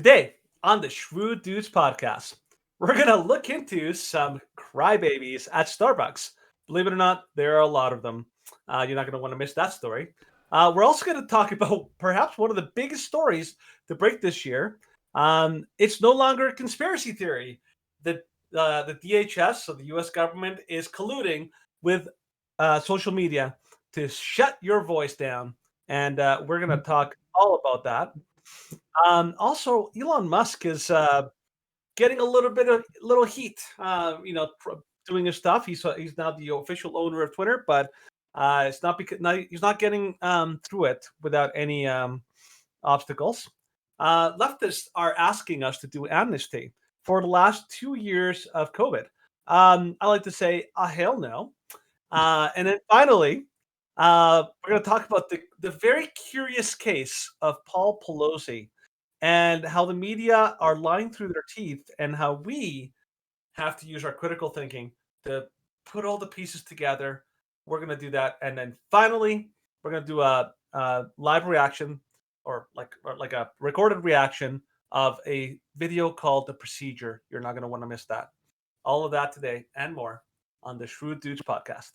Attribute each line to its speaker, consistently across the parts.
Speaker 1: Today on the Shrewd Dudes podcast, we're going to look into some crybabies at Starbucks. Believe it or not, there are a lot of them. You're not going to want to miss that story. We're also going to talk about perhaps one of the biggest stories to break this year. It's no longer a conspiracy theory. The DHS, so the U.S. government, is colluding with social media to shut your voice down. And we're going to talk all about that. Also, Elon Musk is getting a little heat. Doing his stuff. He's now the official owner of Twitter, but it's not because he's not getting through it without any obstacles. Leftists are asking us to do amnesty for the last 2 years of COVID. I like to say, hell no. And then finally, we're going to talk about the very curious case of Paul Pelosi and how the media are lying through their teeth and how we have to use our critical thinking to put all the pieces together. We're going to do that. And then finally, we're going to do a live reaction or like a recorded reaction of a video called The Procedure. You're not going to want to miss that. All of that today and more on the Shrewd Dudes podcast.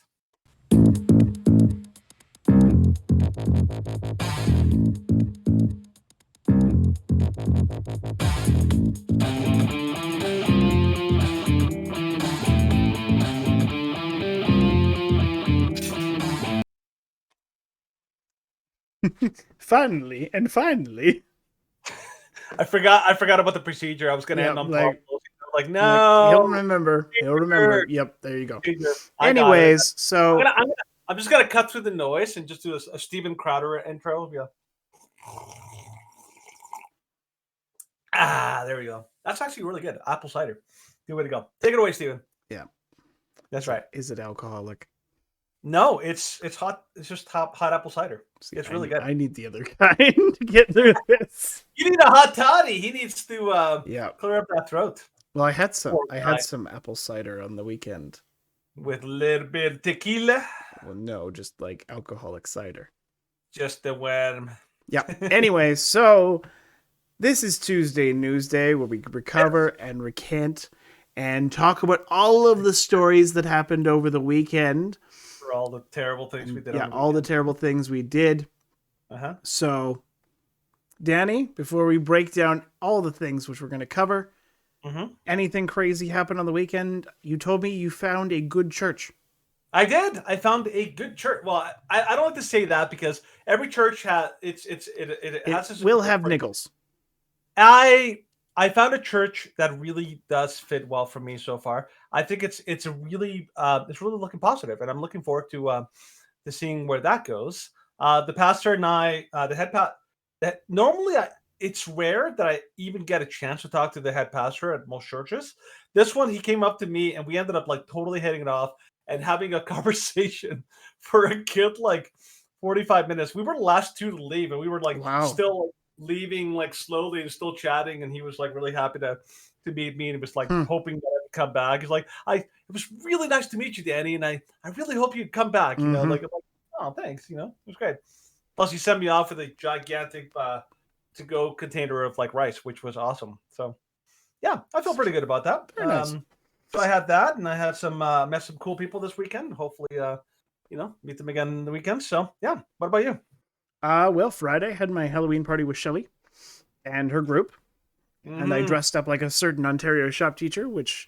Speaker 2: Finally.
Speaker 1: I forgot about the procedure. I was going to end on Paul Pelosi. No.
Speaker 2: He'll remember. Yep, there you go.
Speaker 1: Anyways,
Speaker 2: so
Speaker 1: I'm just gonna cut through the noise and just do a Steven Crowder intro. Yeah. There we go. That's actually really good. Apple cider. Good way to go. Take it away, Steven.
Speaker 2: Yeah.
Speaker 1: That's right.
Speaker 2: Is it alcoholic?
Speaker 1: No, it's hot. It's just hot apple cider. It's really good.
Speaker 2: I need the other kind to get through this.
Speaker 1: You need a hot toddy. He needs to clear up that throat.
Speaker 2: Well, I had some apple cider on the weekend.
Speaker 1: With a little bit of tequila?
Speaker 2: Well, no, just like alcoholic cider.
Speaker 1: Just the worm.
Speaker 2: Yeah. Anyway, so this is Tuesday News Day, where we recover and recant and talk about all of the stories that happened over the weekend.
Speaker 1: For all the terrible things we did.
Speaker 2: Yeah, all the terrible things we did. So, Danny, before we break down all the things which we're going to cover, anything crazy happened on the weekend? You told me you found a good church.
Speaker 1: I did. I found a good church. Well, I don't like to say that because every church has it
Speaker 2: will have niggles.
Speaker 1: I found a church that really does fit well for me so far. I think it's really looking positive, and I'm looking forward to seeing where that goes. The pastor and I, the head that normally it's rare that I even get a chance to talk to the head pastor at most churches. This one, he came up to me and we ended up like totally hitting it off and having a conversation for a good like 45 minutes. We were the last two to leave and we were like still leaving like slowly and still chatting. And he was like really happy to meet me and he was like hoping that I'd come back. He's like, it was really nice to meet you, Danny. And I really hope you'd come back. You know, like, oh, thanks. You know, it was great. Plus he sent me off with a gigantic, to-go container of like rice, which was awesome. So yeah, I feel pretty good about that.
Speaker 2: Very nice.
Speaker 1: So I had that, and I had met some cool people this weekend. Hopefully, meet them again in the weekend. So yeah, what about you?
Speaker 2: Well, Friday I had my Halloween party with Shelly and her group, and I dressed up like a certain Ontario shop teacher, which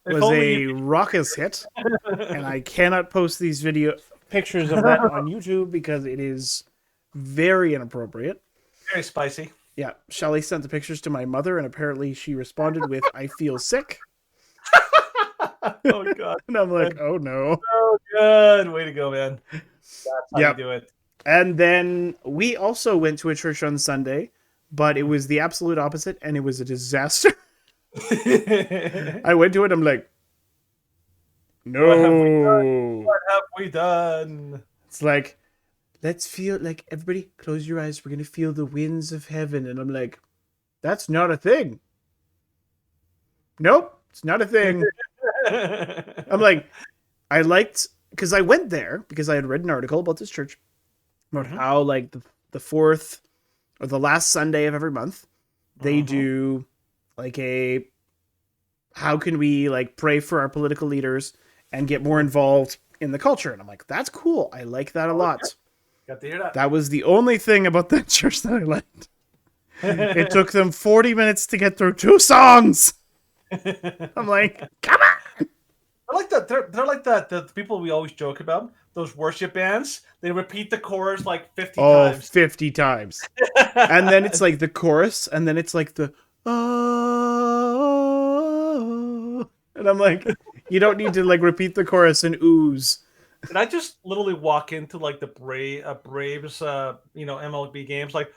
Speaker 2: was a raucous hit. And I cannot post these pictures of that on YouTube because it is very inappropriate.
Speaker 1: Very spicy.
Speaker 2: Yeah, Shelly sent the pictures to my mother, and apparently she responded with, "I feel sick."
Speaker 1: Oh, God.
Speaker 2: And I'm like, oh, no.
Speaker 1: Oh, good. Way to go, man. That's how you do it.
Speaker 2: And then we also went to a church on Sunday, but it was the absolute opposite, and it was a disaster. I went to it, I'm like, no.
Speaker 1: What have we done?
Speaker 2: It's like, let's feel like everybody close your eyes. We're going to feel the winds of heaven. And I'm like, that's not a thing. Nope, it's not a thing. I'm like, because I went there because I had read an article about this church about how like the fourth or the last Sunday of every month They do like a how can we like pray for our political leaders and get more involved in the culture. And I'm like, that's cool. I like that a lot.
Speaker 1: Got to hear that.
Speaker 2: That was the only thing about that church that I liked. It took them 40 minutes to get through 2 songs. I'm like, come on.
Speaker 1: They're like that. They're like that. The people we always joke about, those worship bands. They repeat the chorus like 50 times.
Speaker 2: 50 times. And then it's like the chorus, and then it's like the oh, and I'm like, you don't need to like repeat the chorus and ooze.
Speaker 1: And I just literally walk into like the Braves, MLB games, like,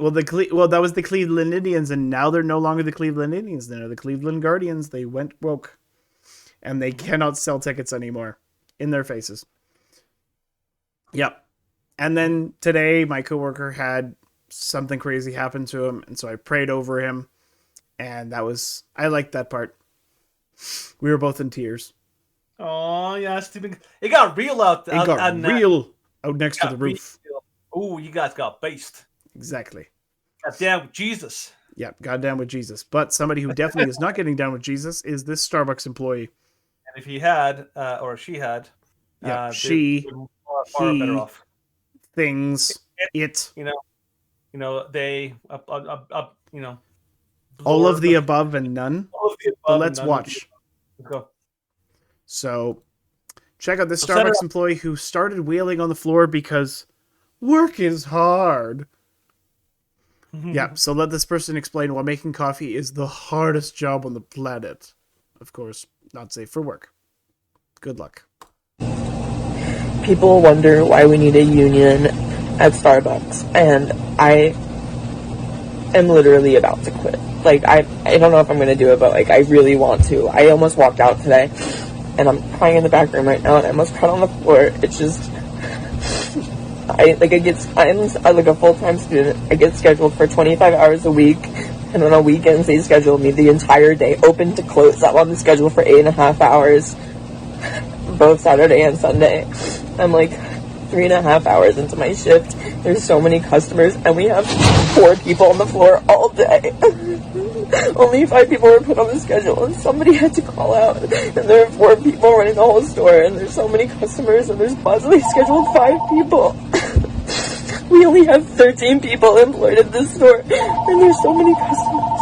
Speaker 2: Well, that was the Cleveland Indians, and now they're no longer the Cleveland Indians. They're the Cleveland Guardians. They went woke, and they cannot sell tickets anymore in their faces. Yep. And then today, my coworker had something crazy happen to him, and so I prayed over him, and I liked that part. We were both in tears.
Speaker 1: Oh yeah, Stephen. It got real out there.
Speaker 2: It got real out next to the roof.
Speaker 1: Oh, you guys got based.
Speaker 2: Exactly.
Speaker 1: Got down with Jesus.
Speaker 2: Yep, got down with Jesus. But somebody who definitely is not getting down with Jesus is this Starbucks employee.
Speaker 1: And if he had, or she had,
Speaker 2: she,
Speaker 1: far better off.
Speaker 2: Things, it.
Speaker 1: They,
Speaker 2: all of the above and none. But let's watch.
Speaker 1: Let's go.
Speaker 2: So, check out this Starbucks employee who started wailing on the floor because work is hard. Yeah, so let this person explain why making coffee is the hardest job on the planet. Of course, not safe for work. Good luck.
Speaker 3: People wonder why we need a union at Starbucks, and I am literally about to quit. Like, I don't know if I'm going to do it, but, like, I really want to. I almost walked out today, and I'm crying in the back room right now, and I almost cried on the floor. It's just... I'm like a full-time student. I get scheduled for 25 hours a week, and on weekends they schedule me the entire day, open to close. I'm on the schedule for 8.5 hours, both Saturday and Sunday. I'm like 3.5 hours into my shift. There's so many customers, and we have 4 people on the floor all day. Only 5 people were put on the schedule, and somebody had to call out. And there are 4 people running the whole store, and there's so many customers, and there's possibly scheduled 5 people. We only have 13 people employed at this store, and there's so many customers.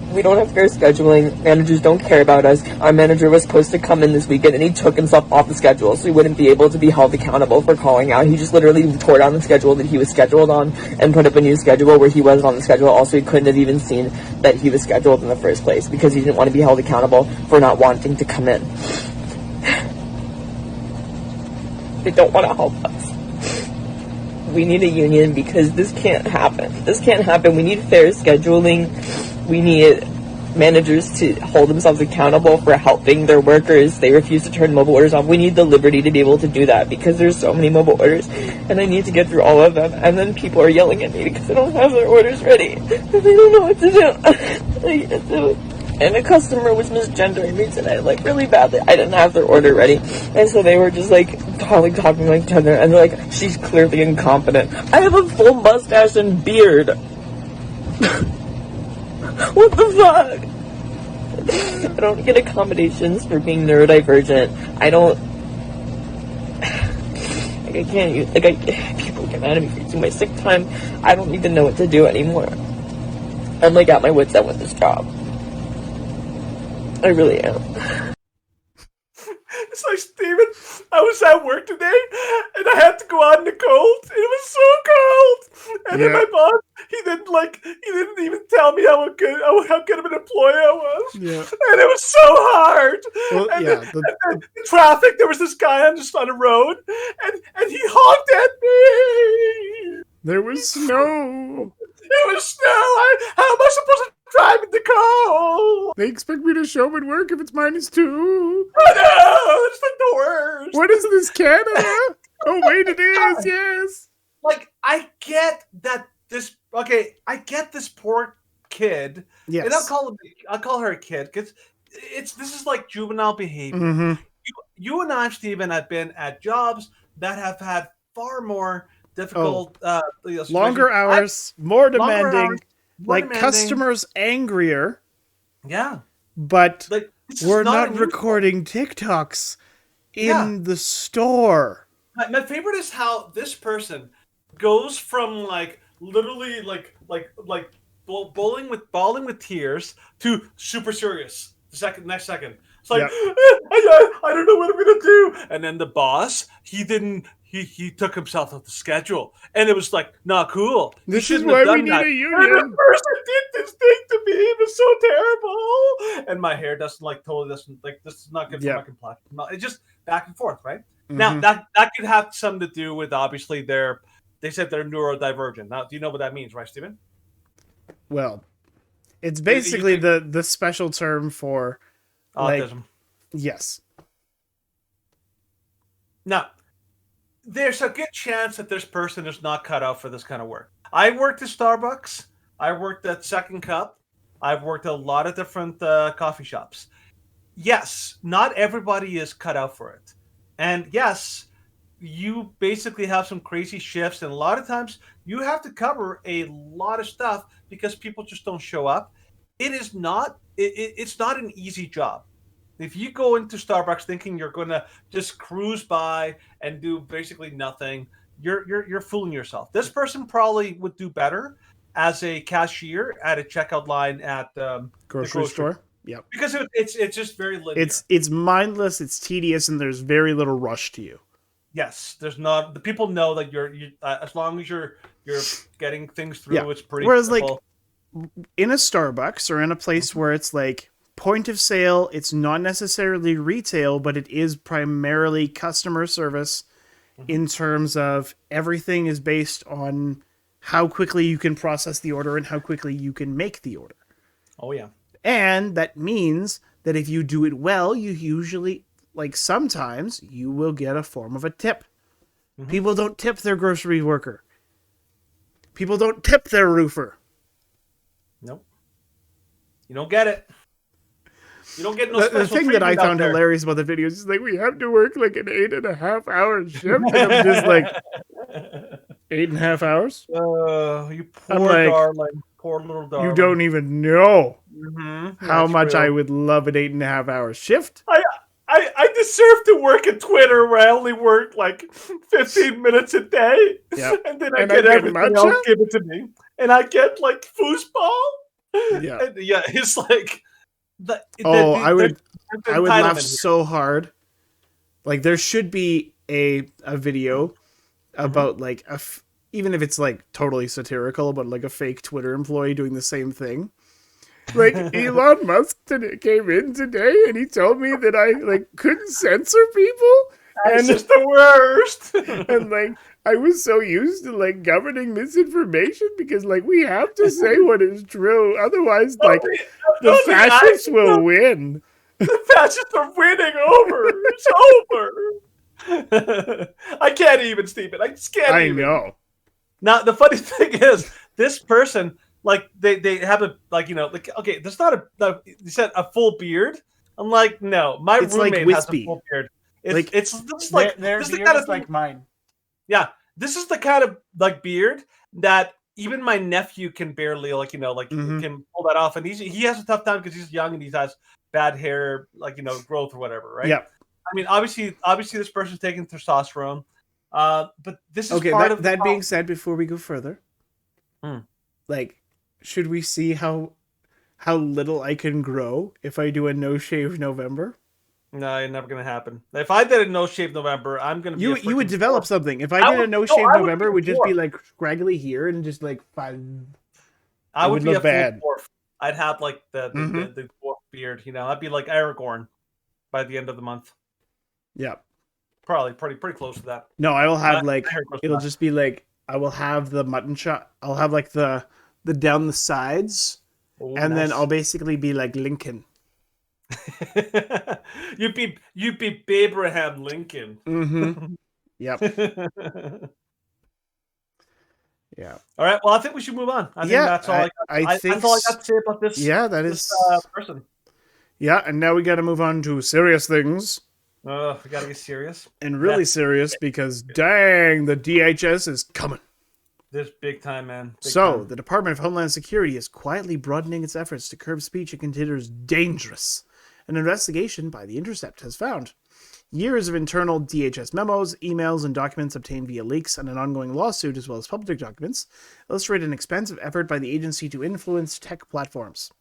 Speaker 3: And we don't have fair scheduling. Managers don't care about us. Our manager was supposed to come in this weekend, and he took himself off the schedule, so he wouldn't be able to be held accountable for calling out. He just literally tore down the schedule that he was scheduled on and put up a new schedule where he wasn't on the schedule. Also, he couldn't have even seen that he was scheduled in the first place because he didn't want to be held accountable for not wanting to come in. They don't want to help us. We need a union because this can't happen. This can't happen. We need fair scheduling. We need managers to hold themselves accountable for helping their workers. They refuse to turn mobile orders off. We need the liberty to be able to do that because there's so many mobile orders and I need to get through all of them. And then people are yelling at me because they don't have their orders ready and they don't know what to do. And a customer was misgendering me today, like really badly. I didn't have their order ready. And so they were just like talking like each other and they're like, she's clearly incompetent. I have a full mustache and beard. What the fuck? I don't get accommodations for being neurodivergent. I don't... Like, I can't use... Like, people get mad at me for using my sick time. I don't even know what to do anymore. I'm, like, at my wit's end with this job. I really am.
Speaker 1: It's like, Steven, I was at work today, and I had to go out in the cold. It was so cold. And then my boss, he didn't even tell me how good of an employee I was.
Speaker 2: Yeah.
Speaker 1: And it was so hard.
Speaker 2: Well,
Speaker 1: and the traffic, there was this guy on the road, and he honked at me.
Speaker 2: There was snow.
Speaker 1: It was snow. How am I supposed to drive in the cold?
Speaker 2: They expect me to show up at work if it's -2.
Speaker 1: Oh no, it's like the worst.
Speaker 2: What is this, Canada? Oh wait, it is. Yes.
Speaker 1: Like, I get that I get this poor kid.
Speaker 2: Yes.
Speaker 1: And I'll call her a kid because this is like juvenile behavior.
Speaker 2: Mm-hmm.
Speaker 1: you and I, Stephen, have been at jobs that have had far more difficult,
Speaker 2: longer hours, more demanding,
Speaker 1: more
Speaker 2: like
Speaker 1: demanding.
Speaker 2: Customers angrier.
Speaker 1: Yeah,
Speaker 2: but
Speaker 1: like
Speaker 2: we're not recording TikToks in the store.
Speaker 1: My favorite is how this person goes from like literally like bawling with tears to super serious. Next second, it's like I don't know what I'm gonna do. And then the boss, he took himself off the schedule, and it was like not cool.
Speaker 2: This is why we need a union.
Speaker 1: And the person did this thing to me. It was so terrible. And my hair does not good for my complexion. No, it's just back and forth, right? Mm-hmm. Now that could have something to do with obviously they said they're neurodivergent. Now, do you know what that means, right, Stephen?
Speaker 2: Well, it's basically the special term for
Speaker 1: autism.
Speaker 2: Yes.
Speaker 1: Now, there's a good chance that this person is not cut out for this kind of work. I worked at Starbucks. I worked at Second Cup. I've worked at a lot of different coffee shops. Yes, not everybody is cut out for it. And yes, you basically have some crazy shifts, and a lot of times you have to cover a lot of stuff because people just don't show up. It's not an easy job. If you go into Starbucks thinking you're going to just cruise by and do basically nothing, you're fooling yourself. This person probably would do better as a cashier at a checkout line at
Speaker 2: grocery store. Yeah,
Speaker 1: because it's just very linear.
Speaker 2: It's mindless. It's tedious, and there's very little rush to you.
Speaker 1: Yes, there's not. The people know that you're as long as you're getting things through, it's pretty.
Speaker 2: Whereas,
Speaker 1: simple.
Speaker 2: like in a Starbucks or in a place where it's like point of sale, it's not necessarily retail, but it is primarily customer service. In terms of everything is based on how quickly you can process the order and how quickly you can make the order.
Speaker 1: Oh yeah.
Speaker 2: And that means that if you do it well, you usually, like sometimes, you will get a form of a tip. Mm-hmm. People don't tip their grocery worker. People don't tip their roofer.
Speaker 1: Nope. You don't get it. You don't get no
Speaker 2: the thing that I found hilarious about the video is like, we have to work like an 8.5 hour shift. And I'm just like, 8.5 hours?
Speaker 1: You poor darling. Poor little darling.
Speaker 2: You don't even know how much I would love an 8.5 hour shift.
Speaker 1: I deserve to work at Twitter where I only work like 15 minutes a day.
Speaker 2: Yep.
Speaker 1: And then I get everything else given to me. And I get like foosball.
Speaker 2: Yeah.
Speaker 1: And it's like
Speaker 2: I would laugh so hard. Like there should be a video about like even if it's like totally satirical, about like a fake Twitter employee doing the same thing. Like Elon Musk came in today and he told me that I like couldn't censor people.
Speaker 1: It's just the worst.
Speaker 2: And like I was so used to like governing misinformation because like we have to say what is true. Otherwise, like the fascists will win.
Speaker 1: The fascists are winning over. It's over. I can't even, Stephen. I just can't even.
Speaker 2: I know.
Speaker 1: Now the funny thing is, this person, like they have a like okay, there's not you said a full beard. I'm like, no, my roommate has a full beard. It's like
Speaker 2: their
Speaker 1: this is
Speaker 2: beard
Speaker 1: the kind
Speaker 2: is
Speaker 1: of
Speaker 2: like mine.
Speaker 1: Yeah, this is the kind of like beard that even my nephew can barely can pull that off, and he has a tough time because he's young and he has bad hair, growth or whatever, right?
Speaker 2: Yeah.
Speaker 1: I mean, obviously, this person's taking testosterone, but this is
Speaker 2: okay.
Speaker 1: part of
Speaker 2: that being said, before we go further, like, should we see how little I can grow if I do a no shave November?
Speaker 1: No, it's never gonna happen. If I did a no shave November, I'm gonna be
Speaker 2: you would develop something. If I did a no shave November, it would just be like scraggly here and just like five.
Speaker 1: I would be a full dwarf. I'd have like the dwarf beard. I'd be like Aragorn by the end of the month.
Speaker 2: Yeah,
Speaker 1: probably pretty close to that.
Speaker 2: No, I will have it'll just be like I will have the mutton chop. I'll have like the down the sides, and then I'll basically be like Lincoln.
Speaker 1: You'd be Abraham Lincoln.
Speaker 2: Mm-hmm. Yep. Yeah.
Speaker 1: All right. Well, I think we should move on. I think that's all that's all I got to say about this.
Speaker 2: Yeah, that is
Speaker 1: person.
Speaker 2: Yeah, and now we got to move on to serious things.
Speaker 1: We gotta get serious.
Speaker 2: And really serious because, dang, the DHS is coming.
Speaker 1: This big time, man. Big
Speaker 2: So,
Speaker 1: time.
Speaker 2: the Department of Homeland Security is quietly broadening its efforts to curb speech it considers dangerous. An investigation by The Intercept has found years of internal DHS memos, emails, and documents obtained via leaks and an ongoing lawsuit, as well as public documents, illustrate an expansive effort by the agency to influence tech platforms.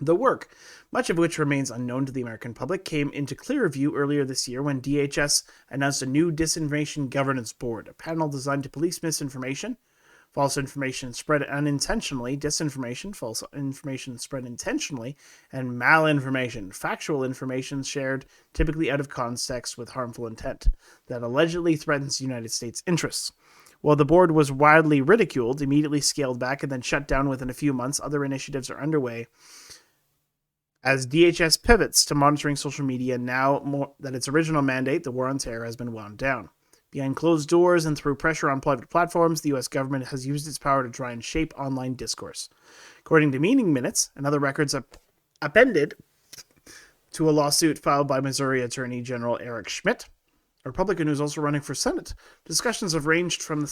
Speaker 2: The work, much of which remains unknown to the American public, came into clearer view earlier this year when DHS announced a new Disinformation Governance Board, a panel designed to police misinformation, false information spread unintentionally, disinformation, false information spread intentionally, and malinformation, factual information shared typically out of context with harmful intent that allegedly threatens the United States interests. While the board was widely ridiculed, immediately scaled back, and then shut down within a few months, other initiatives are underway as DHS pivots to monitoring social media now more that its original mandate, the war on terror, has been wound down. Behind closed doors and through pressure on private platforms, the U.S. government has used its power to try and shape online discourse. According to Meeting Minutes and other records appended to a lawsuit filed by Missouri Attorney General Eric Schmidt, a Republican who's also running for Senate, discussions have ranged from the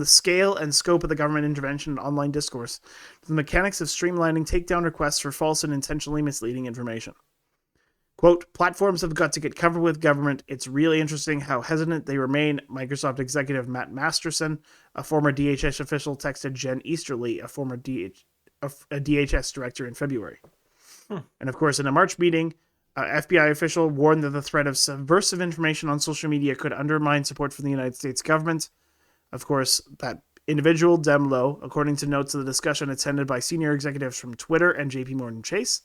Speaker 2: scale and scope of the government intervention in online discourse to the mechanics of streamlining takedown requests for false and intentionally misleading information. Quote, platforms have got to get covered with government. It's really interesting how hesitant they remain. Microsoft executive Matt Masterson, a former DHS official, texted Jen Easterly, a former DHS director, in February. And of course, in a March meeting, FBI official warned that the threat of subversive information on social media could undermine support for the United States government. Of course, that individual, Demlo, according to notes of the discussion attended by senior executives from Twitter and JP Morgan Chase,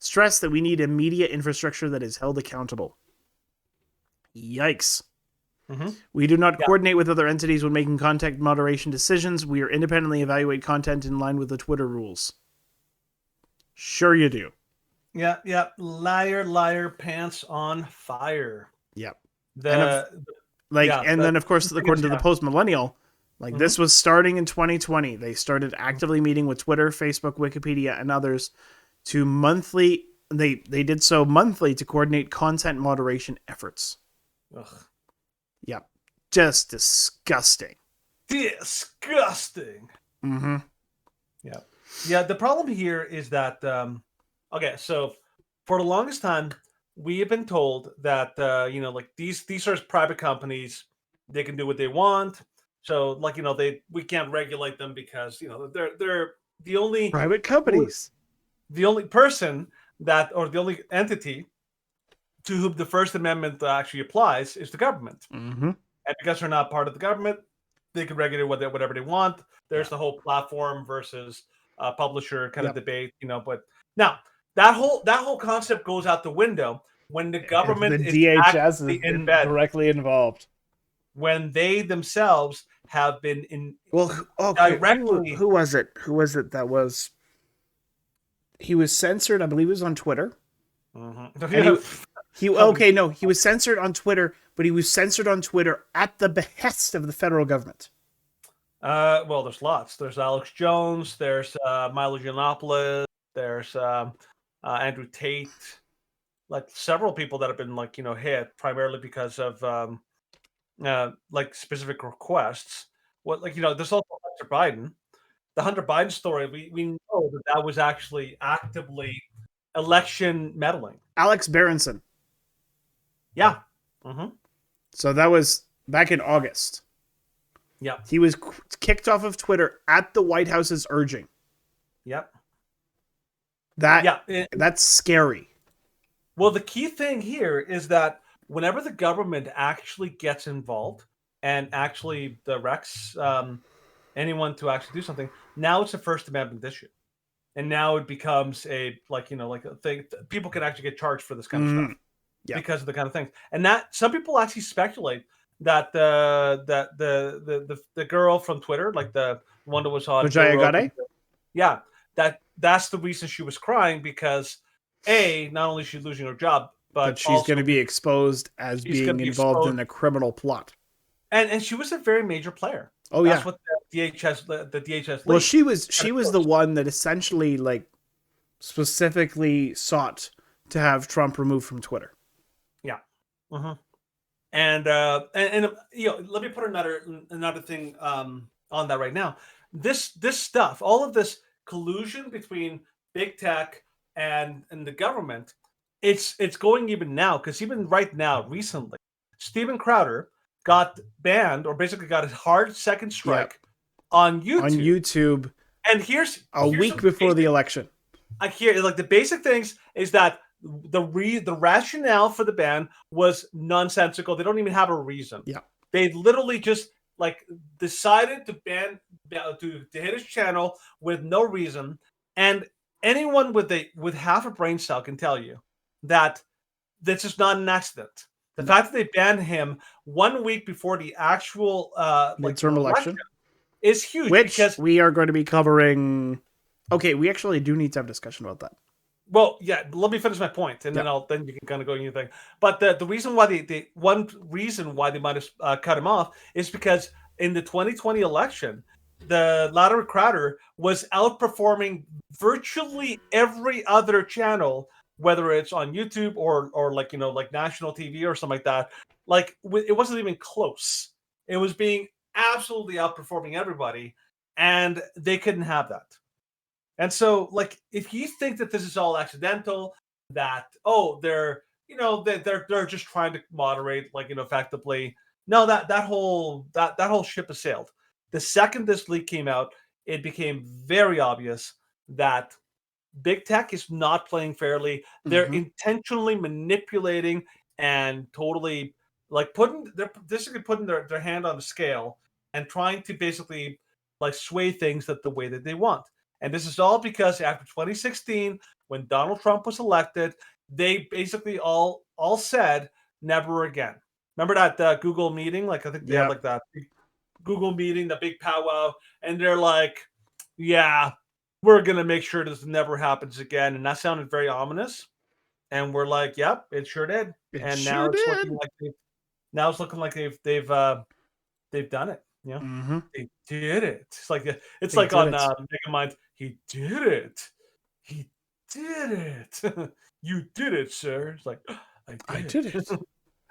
Speaker 2: stressed that we need a media infrastructure that is held accountable. Yikes.
Speaker 1: Mm-hmm.
Speaker 2: We do not coordinate with other entities when making content moderation decisions. We independently evaluate content in line with the Twitter rules. Sure you do.
Speaker 1: Yeah. Liar, liar, pants on fire.
Speaker 2: Yep.
Speaker 1: And
Speaker 2: then of course, according to the Post-Millennial, this was starting in 2020. They started actively meeting with Twitter, Facebook, Wikipedia, and others to monthly. They did so monthly to coordinate content moderation efforts.
Speaker 1: Ugh.
Speaker 2: Yep. Just disgusting.
Speaker 1: Disgusting.
Speaker 2: Mm-hmm.
Speaker 1: Yeah. The problem here is that okay, so for the longest time, we have been told that these are private companies, they can do what they want. So we can't regulate them because they're the only
Speaker 2: private companies.
Speaker 1: The only person or the only entity to whom the First Amendment actually applies is the government.
Speaker 2: Mm-hmm.
Speaker 1: And because they're not part of the government, they can regulate whatever they want. There's the whole platform versus publisher kind of debate, But now that whole concept goes out the window when the government
Speaker 2: the DHS
Speaker 1: is in bed,
Speaker 2: directly involved.
Speaker 1: When they themselves have been in.
Speaker 2: Well, okay. Directly. Who was it? That was? He was censored. I believe it was on Twitter.
Speaker 1: Mm-hmm.
Speaker 2: He was censored on Twitter, but he was censored on Twitter at the behest of the federal government.
Speaker 1: Well, there's lots. There's Alex Jones. There's Milo Yiannopoulos. There's Andrew Tate. Like several people that have been hit primarily because of specific requests. There's also Hunter Biden. The Hunter Biden story, we know that was actually actively election meddling.
Speaker 2: Alex Berenson.
Speaker 1: Yeah. Mm-hmm.
Speaker 2: So that was back in August.
Speaker 1: Yeah.
Speaker 2: He was kicked off of Twitter at the White House's urging.
Speaker 1: Yep.
Speaker 2: That's scary.
Speaker 1: Well, the key thing here is that whenever the government actually gets involved and actually directs anyone to actually do something, now it's a First Amendment issue, and now it becomes a thing. People can actually get charged for this kind of stuff because of the kind of things. And that some people actually speculate that the girl from Twitter, like the one that was on
Speaker 2: Vijaya
Speaker 1: Gade, that's the reason she was crying, because not only is she losing her job, but
Speaker 2: she's going to be exposed as being involved in a criminal plot.
Speaker 1: And she was a very major player.
Speaker 2: Oh,
Speaker 1: that's what the DHS.
Speaker 2: Well, she was the one that essentially specifically sought to have Trump removed from Twitter.
Speaker 1: Mhm. And let me put another thing on that right now. This stuff, all of this collusion between big tech and the government, it's going even now, because even right now, recently, Steven Crowder got banned, or basically got a hard second strike on
Speaker 2: On
Speaker 1: YouTube.
Speaker 2: YouTube,
Speaker 1: And here's
Speaker 2: a week
Speaker 1: some
Speaker 2: before the
Speaker 1: basic,
Speaker 2: election.
Speaker 1: I hear like the basic things is that the rationale for the ban was nonsensical. They don't even have a reason.
Speaker 2: Yeah.
Speaker 1: They literally just like decided to ban to hit his channel with no reason. And anyone with half a brain cell can tell you that this is not an accident. The fact that they banned him 1 week before the actual
Speaker 2: Midterm election
Speaker 1: is huge,
Speaker 2: which
Speaker 1: because
Speaker 2: we are going to be covering. Okay, we actually do need to have a discussion about that.
Speaker 1: well, yeah. Let me finish my point, and then you can kind of go in your thing. But the reason why one reason why they might have cut him off is because in the 2020 election, the Louder Crowder was outperforming virtually every other channel, whether it's on YouTube or like national TV or something like that. Like it wasn't even close. It was being absolutely outperforming everybody, and they couldn't have that. And so, like, if you think that this is all accidental, that they're just trying to moderate, effectively, no, that whole ship has sailed. The second this leak came out, it became very obvious that big tech is not playing fairly. They're intentionally manipulating and totally they're basically putting their hand on the scale and trying to basically like sway things that the way that they want. And this is all because after 2016, when Donald Trump was elected, they basically all said never again. Remember that Google meeting? Like I think they had like that big Google meeting, the big powwow, and they're like, "Yeah, we're gonna make sure this never happens again." And that sounded very ominous. And we're like, "Yep, it sure did." And now it's looking like they've done it. You know, they did it. It's like on Megamind. He did it. He did it. You did it, sir. It's like I did it.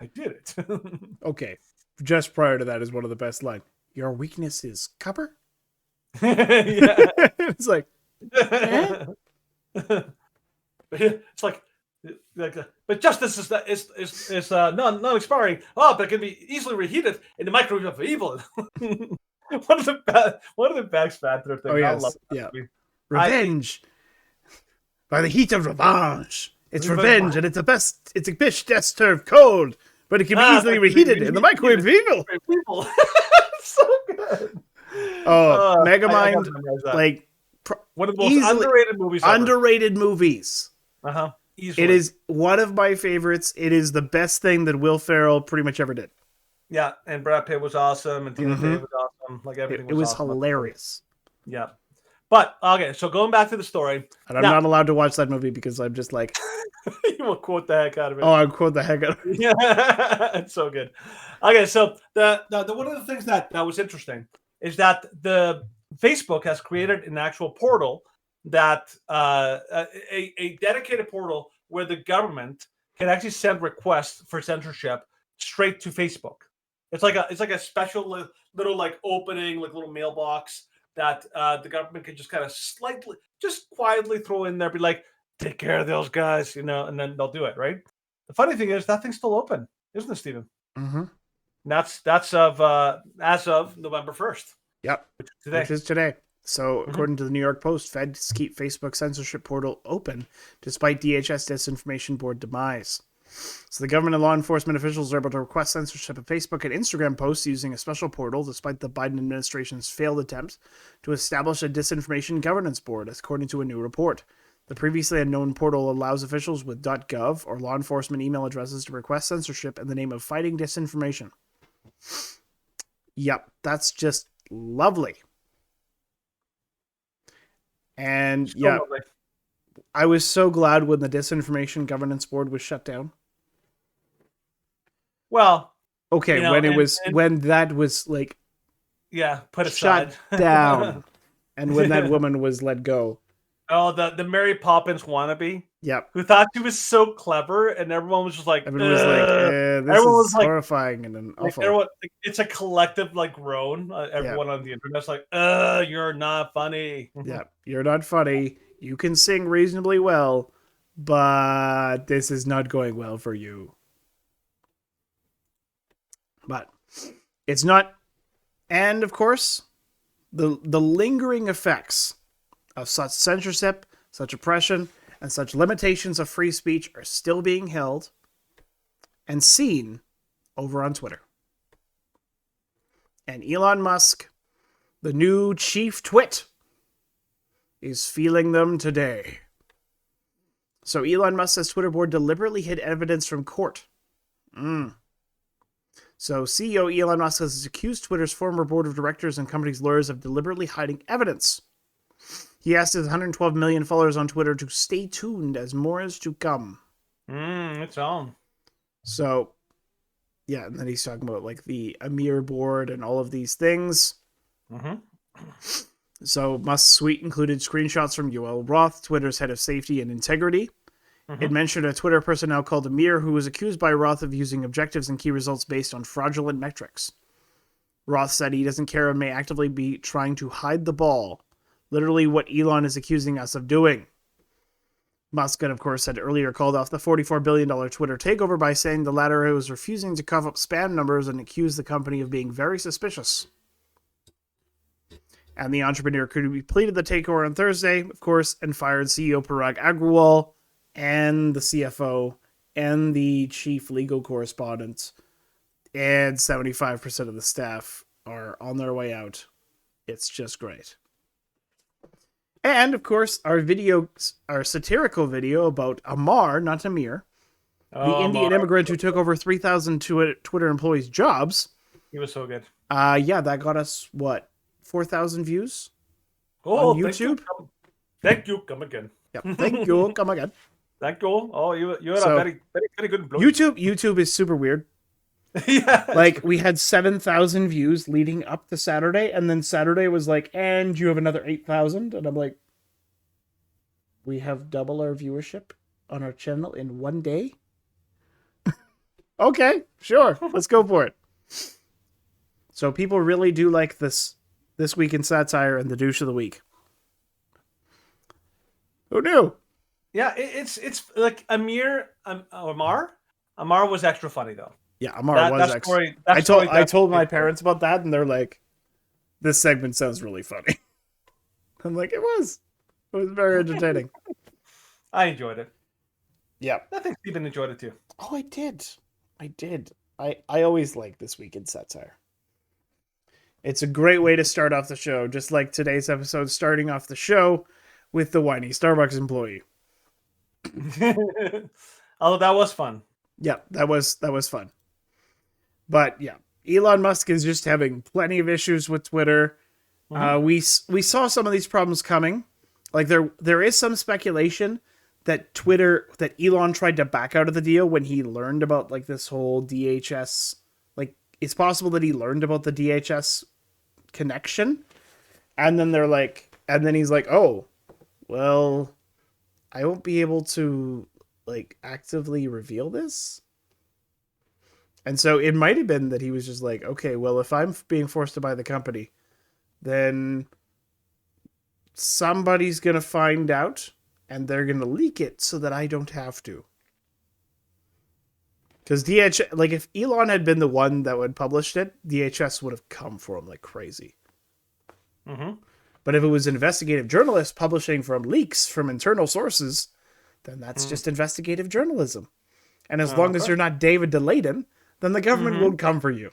Speaker 1: I did it.
Speaker 2: Okay, just prior to that is one of the best lines. Your weakness is copper.
Speaker 1: Yeah.
Speaker 2: It's like, eh?
Speaker 1: It's like, but justice is non expiring. Oh, but it can be easily reheated in the microwave of evil. One of the best Panther things.
Speaker 2: Oh yes, revenge by the heat of revenge. It's revenge, and it's a bitch best served cold, but it can be easily reheated in the microwave of evil.
Speaker 1: So good.
Speaker 2: Oh, Megamind, like
Speaker 1: one of the most underrated movies.
Speaker 2: Underrated movies.
Speaker 1: Easily.
Speaker 2: It is one of my favorites. It is the best thing that Will Ferrell pretty much ever did.
Speaker 1: Yeah, and Brad Pitt was awesome, and Tina Fey was awesome. Like everything
Speaker 2: It was
Speaker 1: awesome.
Speaker 2: hilarious.
Speaker 1: Yeah. But okay, so going back to the story,
Speaker 2: and I'm not allowed to watch that movie because I'm just like,
Speaker 1: you will quote the heck out of it.
Speaker 2: Oh, I quote the heck out of it.
Speaker 1: Yeah, it's so good. Okay, so the one of the things that was interesting is that the Facebook has created an actual portal that a dedicated portal where the government can actually send requests for censorship straight to Facebook. It's like a special little like opening, like little mailbox that the government can just kind of just quietly throw in there, be like, take care of those guys, and then they'll do it, right? The funny thing is that thing's still open, isn't it, Stephen?
Speaker 2: Mm-hmm.
Speaker 1: That's as of November 1st.
Speaker 2: Yep. Which is today. So, according to the New York Post, feds keep Facebook censorship portal open despite DHS disinformation board demise. So the government and law enforcement officials are able to request censorship of Facebook and Instagram posts using a special portal, despite the Biden administration's failed attempt to establish a disinformation governance board, according to a new report. The previously unknown portal allows officials with .gov or law enforcement email addresses to request censorship in the name of fighting disinformation. Yep, that's just lovely. And so lovely. I was so glad when the Disinformation Governance Board was shut down.
Speaker 1: Well,
Speaker 2: okay, when that was like,
Speaker 1: put aside,
Speaker 2: shut down, and when that woman was let go.
Speaker 1: Oh, the Mary Poppins wannabe.
Speaker 2: Yep.
Speaker 1: who thought she was so clever, and everyone was just like,
Speaker 2: Everyone was like, this
Speaker 1: everyone
Speaker 2: is
Speaker 1: was like,
Speaker 2: horrifying and awful.
Speaker 1: everyone, it's a collective like groan. Everyone on the internet's like, you're not funny.
Speaker 2: Yeah, you're not funny. You can sing reasonably well, but this is not going well for you. But it's not. And of course, the lingering effects of such censorship, such oppression, and such limitations of free speech are still being held and seen over on Twitter. And Elon Musk, the new chief twit, is feeling them today. So Elon Musk says Twitter board deliberately hid evidence from court. So CEO Elon Musk has accused Twitter's former board of directors and company's lawyers of deliberately hiding evidence. He asked his 112 million followers on Twitter to stay tuned as more is to come.
Speaker 1: It's on.
Speaker 2: So, yeah, and then he's talking about like the Amir board and all of these things. So Musk's suite included screenshots from Yoel Roth, Twitter's head of safety and integrity. It mentioned a Twitter personnel called Amir who was accused by Roth of using objectives and key results based on fraudulent metrics. Roth said he doesn't care and may actively be trying to hide the ball. Literally what Elon is accusing us of doing. Musk, of course, had earlier called off the $44 billion Twitter takeover by saying the latter was refusing to cough up spam numbers and accused the company of being very suspicious. And the entrepreneur completed the takeover on Thursday, of course, and fired CEO Parag Agrawal and the CFO and the chief legal correspondent. And 75% of the staff are on their way out. It's just great. And, of course, our satirical video about Amar, not Amir, the Indian immigrant who took over 3,000 Twitter employees' jobs.
Speaker 1: He was so good.
Speaker 2: Yeah, that got us, 4,000 views on YouTube?
Speaker 1: Thank you. Come again.
Speaker 2: Yep. Thank you. Come again.
Speaker 1: Thank you. Oh, you're a very, very, very good employee.
Speaker 2: YouTube is super weird.
Speaker 1: Yeah.
Speaker 2: Like, we had 7,000 views leading up to Saturday, and then Saturday was like, and you have another 8,000? And I'm like, we have double our viewership on our channel in one day? Okay, sure. Let's go for it. So people really do like this week in satire and the douche of the week. Who knew?
Speaker 1: Yeah, it's like Amar was extra funny though.
Speaker 2: Yeah, Amar was extra. I told my parents about that, and they're like, "This segment sounds really funny." I'm like, "It was very entertaining."
Speaker 1: I enjoyed it.
Speaker 2: Yeah,
Speaker 1: I think Stephen enjoyed it too.
Speaker 2: Oh, I did. I always like this week in satire. It's a great way to start off the show, just like today's episode, starting off the show with the whiny Starbucks employee.
Speaker 1: Although that was fun.
Speaker 2: Yeah, that was fun. But yeah, Elon Musk is just having plenty of issues with Twitter. We saw some of these problems coming. Like there is some speculation that Elon tried to back out of the deal when he learned about like this whole DHS. Like it's possible that he learned about the DHS connection, and then he's like, oh, well, I won't be able to like actively reveal this. And so it might have been that he was just like, okay, well, if I'm being forced to buy the company, then somebody's going to find out and they're going to leak it so that I don't have to. Because DHS, like if Elon had been the one that would published it, DHS would have come for him like crazy. But if it was investigative journalists publishing from leaks from internal sources, then that's just investigative journalism. And as long as you're not David DeLayden, then the government won't come for you.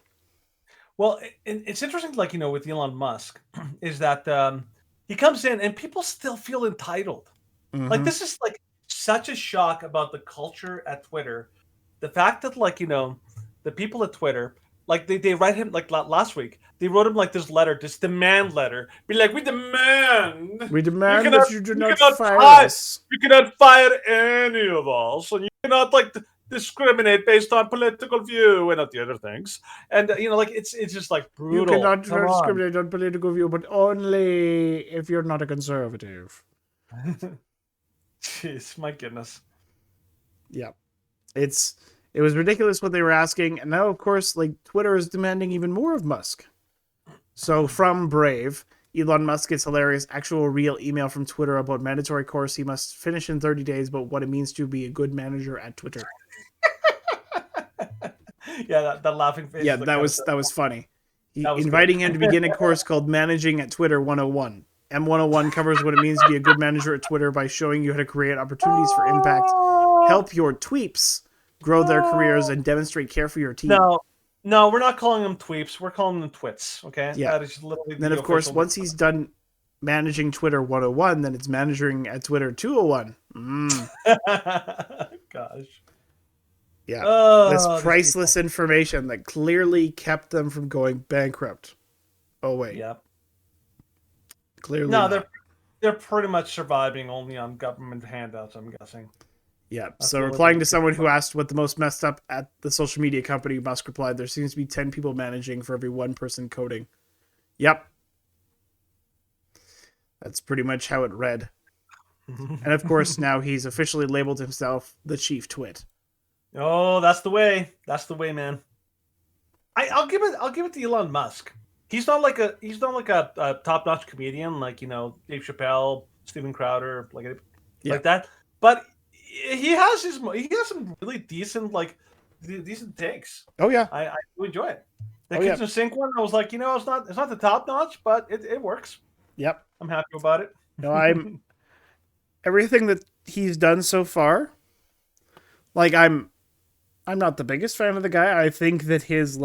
Speaker 1: Well, it's interesting, like, with Elon Musk, is that he comes in and people still feel entitled. Like, this is, like, such a shock about the culture at Twitter. The fact that, like, the people at Twitter, like, they write him, like, last week, they wrote him, like, this letter, this demand letter. Be like, we demand
Speaker 2: that you do not fire us.
Speaker 1: You cannot fire any of us. And you cannot, like, discriminate based on political view and not the other things. And, like, it's just, like, brutal.
Speaker 2: You cannot discriminate on political view, but only if you're not a conservative.
Speaker 1: Jeez, my goodness.
Speaker 2: Yeah. It was ridiculous what they were asking, and now of course like Twitter is demanding even more of Musk. So from Brave, Elon Musk gets hilarious actual real email from Twitter about mandatory course he must finish in 30 days about what it means to be a good manager at Twitter.
Speaker 1: Yeah, that laughing face.
Speaker 2: Yeah,
Speaker 1: is the
Speaker 2: that
Speaker 1: kind
Speaker 2: was funny.
Speaker 1: That was
Speaker 2: Inviting
Speaker 1: good.
Speaker 2: him to begin a course called Managing at Twitter 101. M101 covers what it means to be a good manager at Twitter by showing you how to create opportunities for impact, help your tweeps grow their careers, and demonstrate care for your team.
Speaker 1: No, we're not calling them tweeps. We're calling them twits. Okay.
Speaker 2: Yeah.
Speaker 1: That is literally.
Speaker 2: Then of course, once he's done managing Twitter 101, then it's managing at Twitter 201.
Speaker 1: Gosh.
Speaker 2: Yeah. This priceless information that clearly kept them from going bankrupt. Oh wait.
Speaker 1: Yep.
Speaker 2: Clearly.
Speaker 1: No,
Speaker 2: not.
Speaker 1: they're pretty much surviving only on government handouts, I'm guessing.
Speaker 2: Yeah.
Speaker 1: That's
Speaker 2: So replying to someone who asked what the most messed up at the social media company, Musk replied, "There seems to be 10 people managing for every one person coding." Yep. That's pretty much how it read. And of course, now he's officially labeled himself the chief twit.
Speaker 1: Oh, that's the way. That's the way, man. I'll give it to Elon Musk. He's not like a top-notch comedian like, Dave Chappelle, Steven Crowder, like that. But he has some really decent takes.
Speaker 2: Oh yeah.
Speaker 1: I enjoy it. The Kitchen Sink one, I was like, it's not the top-notch, but it works.
Speaker 2: Yep.
Speaker 1: I'm happy about it.
Speaker 2: No, I'm everything that he's done so far. Like I'm not the biggest fan of the guy. I think that his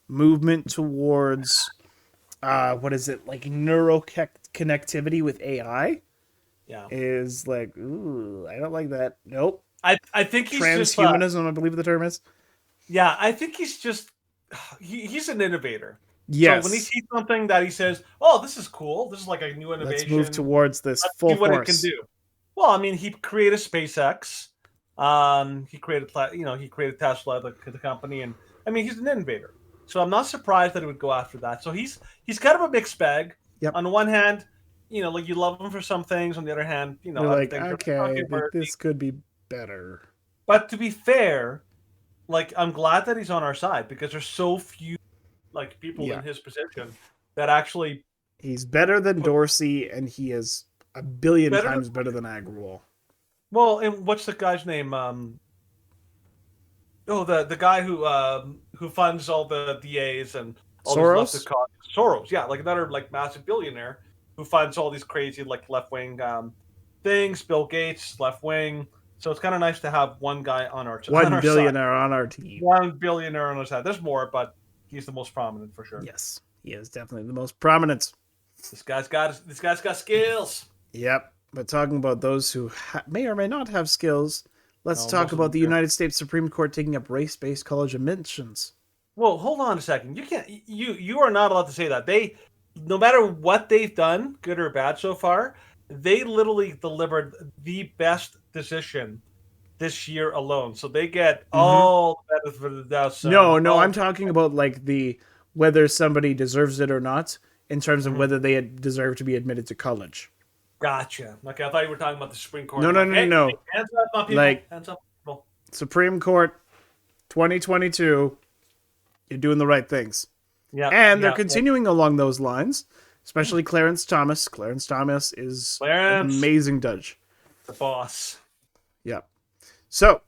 Speaker 2: movement towards neuro connectivity with AI is ooh, I don't like that. Nope.
Speaker 1: I think he's
Speaker 2: transhumanism, I believe the term is.
Speaker 1: Yeah, I think he's just he's an innovator.
Speaker 2: Yes.
Speaker 1: So when he sees something that he says, "Oh, this is cool. This is like a new innovation.
Speaker 2: Let's move towards this full
Speaker 1: see what
Speaker 2: force."
Speaker 1: it can do." Well, I mean, he created SpaceX. He created Tesla, the company, and I mean, he's an innovator. So I'm not surprised that he would go after that. So he's kind of a mixed bag.
Speaker 2: Yep.
Speaker 1: On the one hand, you love him for some things. On the other hand,
Speaker 2: you're like, okay, this could be better.
Speaker 1: But to be fair, I'm glad that he's on our side because there's so few people in his position that actually.
Speaker 2: He's better than Dorsey, and he is a billion times better than Agrawal.
Speaker 1: Well, and what's the guy's name? The guy who funds all the DAs and all
Speaker 2: Soros.
Speaker 1: These Soros, yeah, another massive billionaire who funds all these crazy left wing things. Bill Gates, left wing. So it's kind of nice to have one guy on our
Speaker 2: one billionaire on our team.
Speaker 1: 1 billionaire on our side. There's more, but he's the most prominent for sure.
Speaker 2: Yes, he is definitely the most prominent.
Speaker 1: This guy's got skills.
Speaker 2: Yep. But talking about those who may or may not have skills, let's talk about the United States Supreme Court taking up race-based college admissions.
Speaker 1: Well, hold on a second. You can't. You are not allowed to say that. No matter what they've done, good or bad so far, they literally delivered the best decision this year alone. So they get all the benefit of the doubt. So
Speaker 2: no, I'm talking about whether somebody deserves it or not, in terms of whether they deserve to be admitted to college.
Speaker 1: Gotcha. Okay, I thought you were talking about the Supreme Court.
Speaker 2: No.
Speaker 1: Hands up, my people. Hands up, people.
Speaker 2: Supreme Court, 2022. You're doing the right things.
Speaker 1: Yeah.
Speaker 2: And they're continuing along those lines, especially Clarence Thomas. Clarence Thomas is an amazing judge.
Speaker 1: The boss.
Speaker 2: Yeah. So,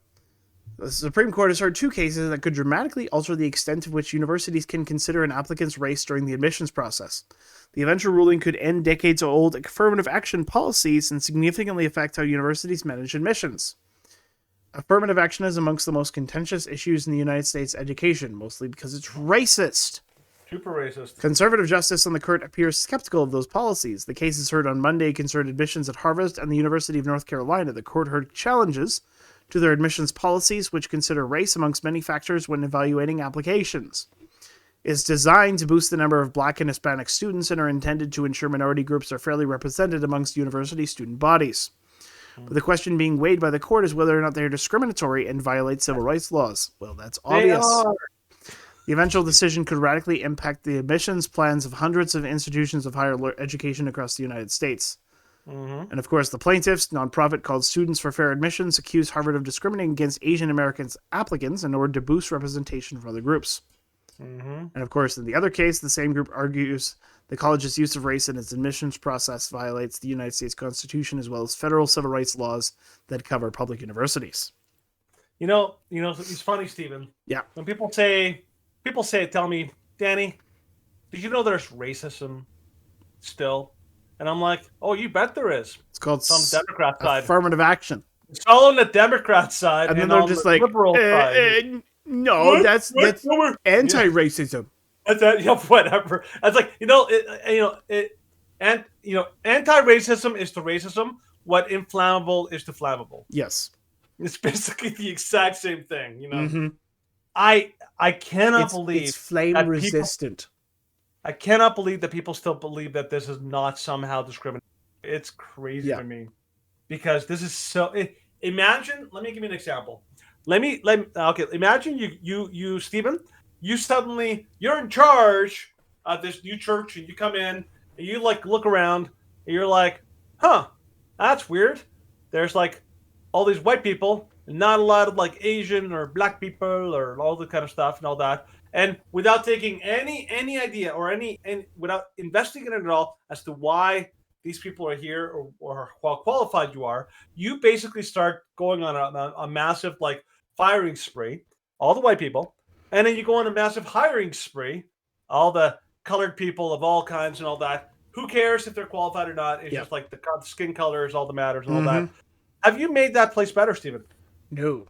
Speaker 2: the Supreme Court has heard 2 cases that could dramatically alter the extent to which universities can consider an applicant's race during the admissions process. The eventual ruling could end decades-old affirmative action policies and significantly affect how universities manage admissions. Affirmative action is amongst the most contentious issues in the United States education, mostly because it's racist.
Speaker 1: Super racist.
Speaker 2: Conservative justice on the court appears skeptical of those policies. The cases heard on Monday concerned admissions at Harvard and the University of North Carolina. The court heard challenges to their admissions policies, which consider race amongst many factors when evaluating applications. It's designed to boost the number of Black and Hispanic students and are intended to ensure minority groups are fairly represented amongst university student bodies. But the question being weighed by the court is whether or not they are discriminatory and violate civil rights laws. Well, that's obvious. The eventual decision could radically impact the admissions plans of hundreds of institutions of higher education across the United States. And of course, the plaintiffs, nonprofit called Students for Fair Admissions, accused Harvard of discriminating against Asian Americans applicants in order to boost representation for other groups. And of course, in the other case, the same group argues the college's use of race in its admissions process violates the United States Constitution as well as federal civil rights laws that cover public universities.
Speaker 1: It's funny, Stephen.
Speaker 2: Yeah.
Speaker 1: When people tell me, Danny, did you know there's racism still? And I'm like, oh, you bet there is.
Speaker 2: It's called
Speaker 1: some Democrat side.
Speaker 2: Affirmative action.
Speaker 1: It's all on the Democrat side,
Speaker 2: and then they're just like,
Speaker 1: liberal side.
Speaker 2: No,
Speaker 1: What?
Speaker 2: that's anti-racism.
Speaker 1: Whatever. It's like anti-racism is to racism what inflammable is to flammable.
Speaker 2: Yes,
Speaker 1: it's basically the exact same thing. I cannot believe
Speaker 2: it's flame resistant.
Speaker 1: I cannot believe that people still believe that this is not somehow discriminatory. It's crazy to me because this is so. Imagine. Let me give you an example. Imagine you, Stephen. You're in charge of this new church, and you come in and you look around, and you're like, "Huh, that's weird." There's all these white people, and not a lot of Asian or black people or all the kind of stuff and all that. And without taking any idea or without investigating it at all as to why these people are here or how qualified you are, you basically start going on a massive firing spree, all the white people, and then you go on a massive hiring spree, all the colored people of all kinds and all that. Who cares if they're qualified or not? It's just the skin color is all that matters and all that. Have you made that place better, Stephen?
Speaker 2: No.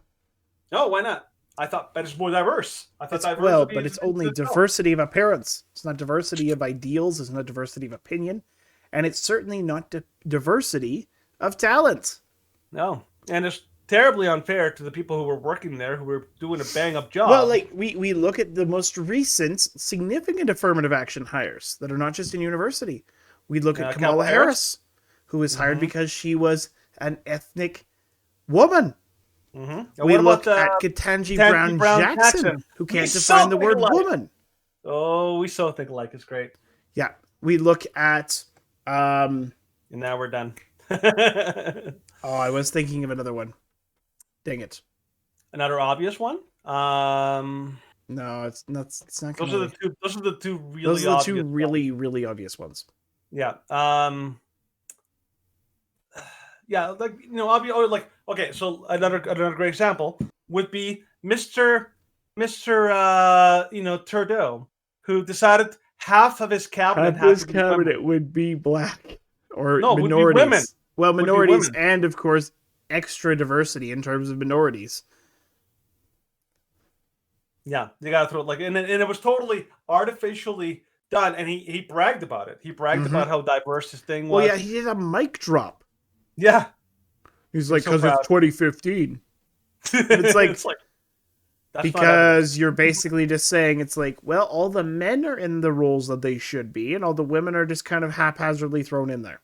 Speaker 1: No, why not? I thought that is more diverse.
Speaker 2: But it's only diversity of appearance. It's not diversity of ideals. It's not diversity of opinion. And it's certainly not diversity of talent.
Speaker 1: No. And it's terribly unfair to the people who were working there, who were doing a bang-up job.
Speaker 2: Well, we look at the most recent significant affirmative action hires that are not just in university. We look at Kamala Harris, who was hired because she was an ethnic woman. We look at Ketanji Brown Jackson, who can't define the word woman.
Speaker 1: Oh, we so think alike. It's great.
Speaker 2: Yeah. We look at...
Speaker 1: and now we're done.
Speaker 2: I was thinking of another one. Dang it.
Speaker 1: Another obvious one?
Speaker 2: No, it's not.
Speaker 1: Those are the two
Speaker 2: really really obvious ones.
Speaker 1: Yeah. Yeah, okay, so another great example would be Mr. Trudeau, who decided half of his cabinet
Speaker 2: would be black or minorities.
Speaker 1: Would be women.
Speaker 2: Well, minorities and of course extra diversity in terms of minorities.
Speaker 1: Yeah, you gotta throw it and it was totally artificially done, and he bragged about it. He bragged about how diverse his thing was.
Speaker 2: Well, yeah, he did a mic drop.
Speaker 1: Yeah.
Speaker 2: He's like, because it's 2015. It's because you're basically just saying well, all the men are in the roles that they should be, and all the women are just kind of haphazardly thrown in there.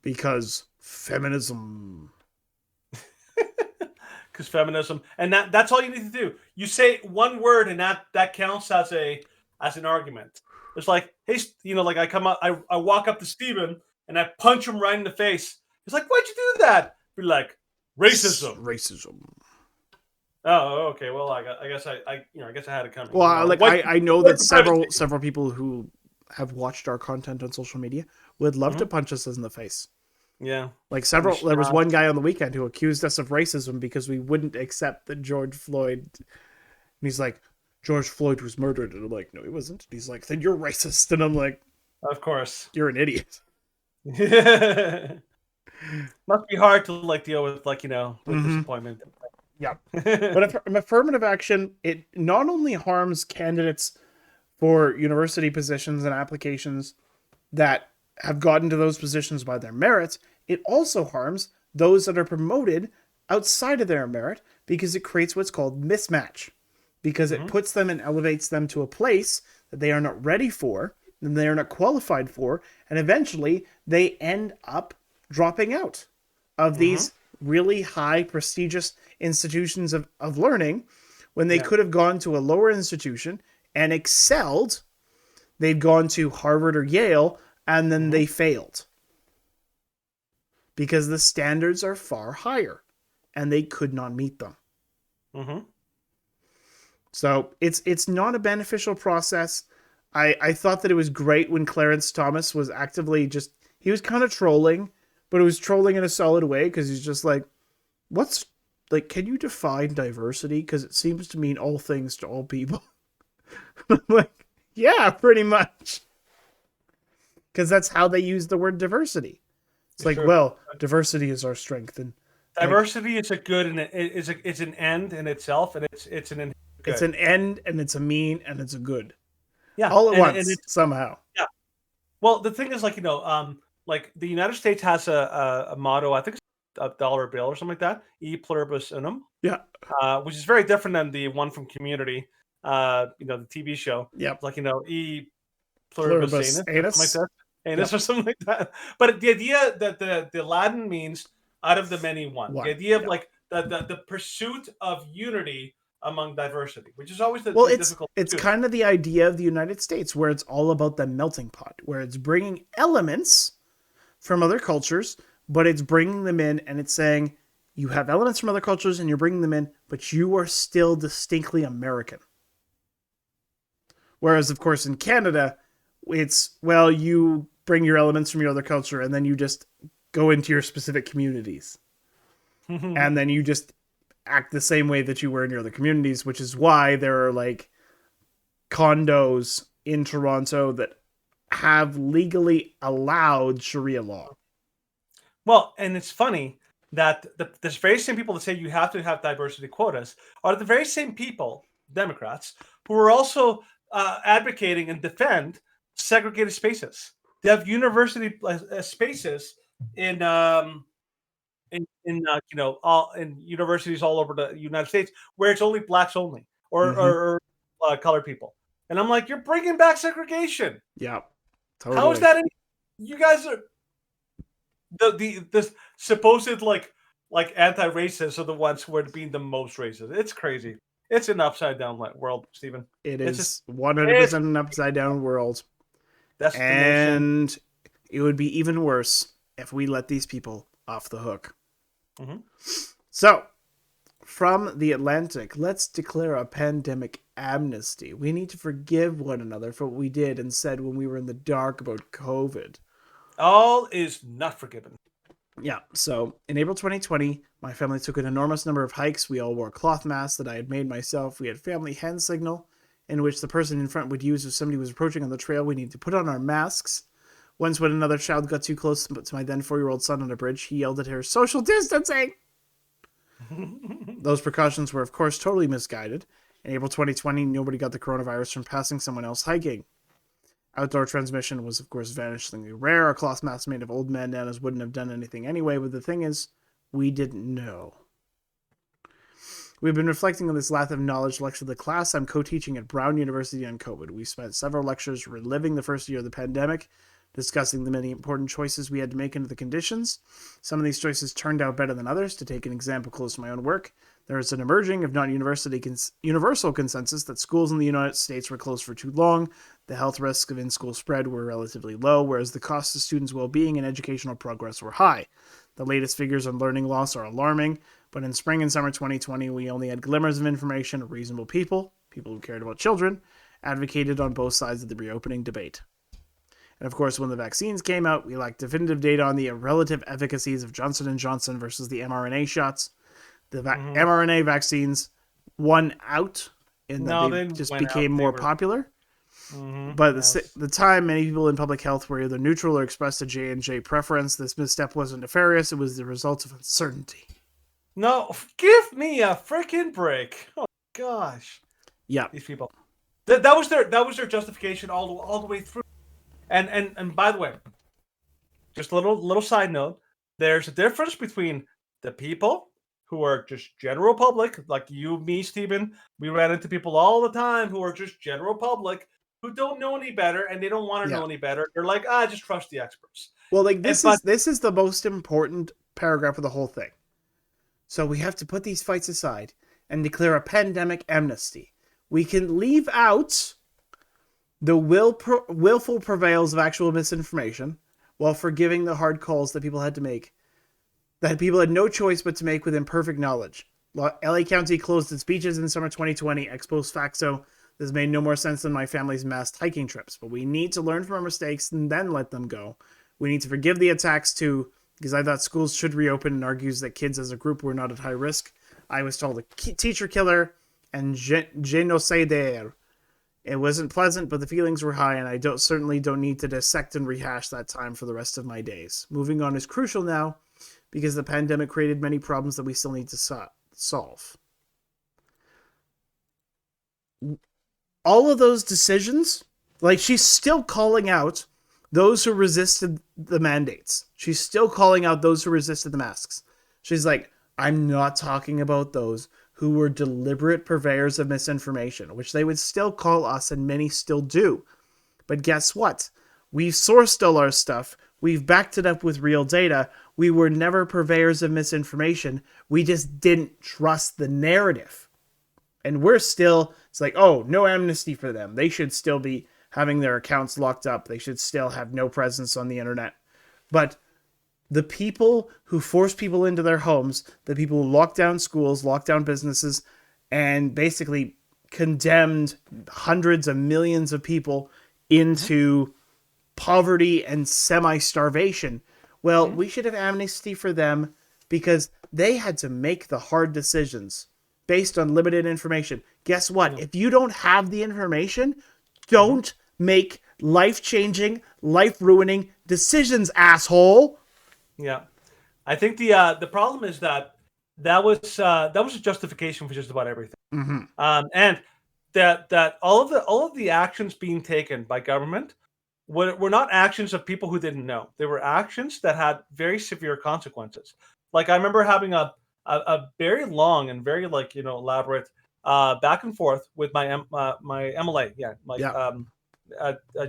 Speaker 2: Because feminism.
Speaker 1: Because feminism. And that's all you need to do. You say one word, and that counts as an argument. It's like, hey, I come up, I walk up to Steven, and I punch him right in the face. He's like, "Why'd you do that?" Be like, "Racism."
Speaker 2: Racism.
Speaker 1: Oh, okay. Well, I guess I had it coming.
Speaker 2: Well, I know that several people who have watched our content on social media would love to punch us in the face.
Speaker 1: Yeah.
Speaker 2: There was one guy on the weekend who accused us of racism because we wouldn't accept that George Floyd. And he's like, "George Floyd was murdered," and I'm like, "No, he wasn't." And he's like, "Then you're racist," and I'm like,
Speaker 1: "Of course,
Speaker 2: you're an idiot."
Speaker 1: Must be hard to deal with with disappointment.
Speaker 2: Yeah. But affirmative action, it not only harms candidates for university positions and applications that have gotten to those positions by their merit, it also harms those that are promoted outside of their merit because it creates what's called mismatch. Because it puts them and elevates them to a place that they are not ready for, and they are not qualified for, and eventually they end up dropping out of these really high prestigious institutions of learning when they could have gone to a lower institution and excelled. They've gone to Harvard or Yale And then they failed. Because the standards are far higher. And they could not meet them.
Speaker 1: Mm-hmm.
Speaker 2: So it's not a beneficial process. I thought that it was great when Clarence Thomas was actively just... He was kind of trolling, but it was trolling in a solid way, because he's just like, what's... Like, can you define diversity? Because it seems to mean all things to all people. I'm like, yeah, pretty much. Because that's how they use the word diversity. It's like, well, diversity is our strength, and
Speaker 1: diversity is a good, and it's an end in itself, and it's an good.
Speaker 2: It's an end, and it's a mean, and it's a good.
Speaker 1: Yeah,
Speaker 2: all at once somehow.
Speaker 1: Yeah. Well, the thing is, like, like the United States has a motto. I think it's a dollar bill or something like that. E pluribus unum.
Speaker 2: Yeah.
Speaker 1: Which is very different than the one from Community. The TV show.
Speaker 2: Yep.
Speaker 1: Like, E pluribus anus, something like that. Anus, or something like that. But the idea that the Latin means out of the many one. The idea of like the pursuit of unity among diversity, which is always the difficult.
Speaker 2: It's kind of the idea of the United States, where it's all about the melting pot, where it's bringing elements from other cultures, but it's bringing them in, and it's saying you have elements from other cultures and you're bringing them in, but you are still distinctly American. Whereas, of course, in Canada, it's, well, you bring your elements from your other culture and then you just go into your specific communities. And then you just act the same way that you were in your other communities, which is why there are like condos in Toronto that have legally allowed Sharia law.
Speaker 1: Well, and it's funny that the very same people that say you have to have diversity quotas are the very same people, Democrats, who are also advocating and defend segregated spaces. They have university spaces in universities all over the United States where it's only blacks only or colored people. And I'm like, you're bringing back segregation.
Speaker 2: Yeah. Totally.
Speaker 1: How is that? You guys are the supposed like anti-racists are the ones who are being the most racist. It's crazy. It's an upside down world, Stephen.
Speaker 2: It is 100% an upside down world. And it would be even worse if we let these people off the hook. So, from The Atlantic, let's declare a pandemic amnesty. We need to forgive one another for what we did and said when we were in the dark about COVID.
Speaker 1: All is not forgiven.
Speaker 2: Yeah, so in April 2020, my family took an enormous number of hikes. We all wore cloth masks that I had made myself. We had family hand signal, in which the person in front would use if somebody was approaching on the trail. We needed to put on our masks. Once when another child got too close to my then 4-year-old son on a bridge, he yelled at her, "Social distancing!" Those precautions were, of course, totally misguided. In April 2020, nobody got the coronavirus from passing someone else hiking. Outdoor transmission was, of course, vanishingly rare. A cloth mask made of old bandanas wouldn't have done anything anyway, but the thing is, we didn't know. We've been reflecting on this lack of knowledge lecture to the class I'm co-teaching at Brown University on COVID. We spent several lectures reliving the first year of the pandemic, discussing the many important choices we had to make under the conditions. Some of these choices turned out better than others. To take an example close to my own work, there is an emerging, if not universal consensus that schools in the United States were closed for too long. The health risks of in-school spread were relatively low, whereas the costs of students' well-being and educational progress were high. The latest figures on learning loss are alarming, but in spring and summer 2020, we only had glimmers of information. Reasonable people who cared about children, advocated on both sides of the reopening debate. And of course, when the vaccines came out, we lacked definitive data on the relative efficacies of Johnson & Johnson versus the mRNA shots. The mRNA vaccines won out in that they just became more popular. But at the time, many people in public health were either neutral or expressed a J&J preference. This misstep wasn't nefarious. It was the result of uncertainty.
Speaker 1: No, give me a freaking break. Oh, gosh.
Speaker 2: Yeah.
Speaker 1: These people. That was their justification all the way through. And by the way, just a little side note, there's a difference between the people who are just general public, like you, me, Stephen. We ran into people all the time who are just general public who don't know any better and they don't want to know any better. They're like, just trust the experts.
Speaker 2: Well, like this is the most important paragraph of the whole thing. So we have to put these fights aside and declare a pandemic amnesty. We can leave out The willful prevails of actual misinformation, while forgiving the hard calls that people had to make, that people had no choice but to make with imperfect knowledge. LA County closed its beaches in summer 2020, ex post facto. This made no more sense than my family's mass hiking trips, but we need to learn from our mistakes and then let them go. We need to forgive the attacks too, because I thought schools should reopen, and argues that kids as a group were not at high risk. I was told a teacher killer and genocidaire. It wasn't pleasant, but the feelings were high, and I certainly don't need to dissect and rehash that time for the rest of my days. Moving on is crucial now, because the pandemic created many problems that we still need to solve. All of those decisions, like, she's still calling out those who resisted the mandates. She's still calling out those who resisted the masks. She's like, I'm not talking about those who were deliberate purveyors of misinformation, which they would still call us, and many still do. But guess what? We've sourced all our stuff. We've backed it up with real data. We were never purveyors of misinformation. We just didn't trust the narrative. And we're still, it's like, oh, no amnesty for them. They should still be having their accounts locked up. They should still have no presence on the internet. But the people who forced people into their homes, the people who locked down schools, locked down businesses, and basically condemned hundreds of millions of people into poverty and semi-starvation. Well, we should have amnesty for them, because they had to make the hard decisions based on limited information. Guess what? If you don't have the information, don't make life-changing, life-ruining decisions, asshole.
Speaker 1: Yeah, I think the problem is that was a justification for just about everything, and that all of the actions being taken by government were not actions of people who didn't know. They were actions that had very severe consequences. Like, I remember having a very long and very, like, elaborate back and forth with my MLA,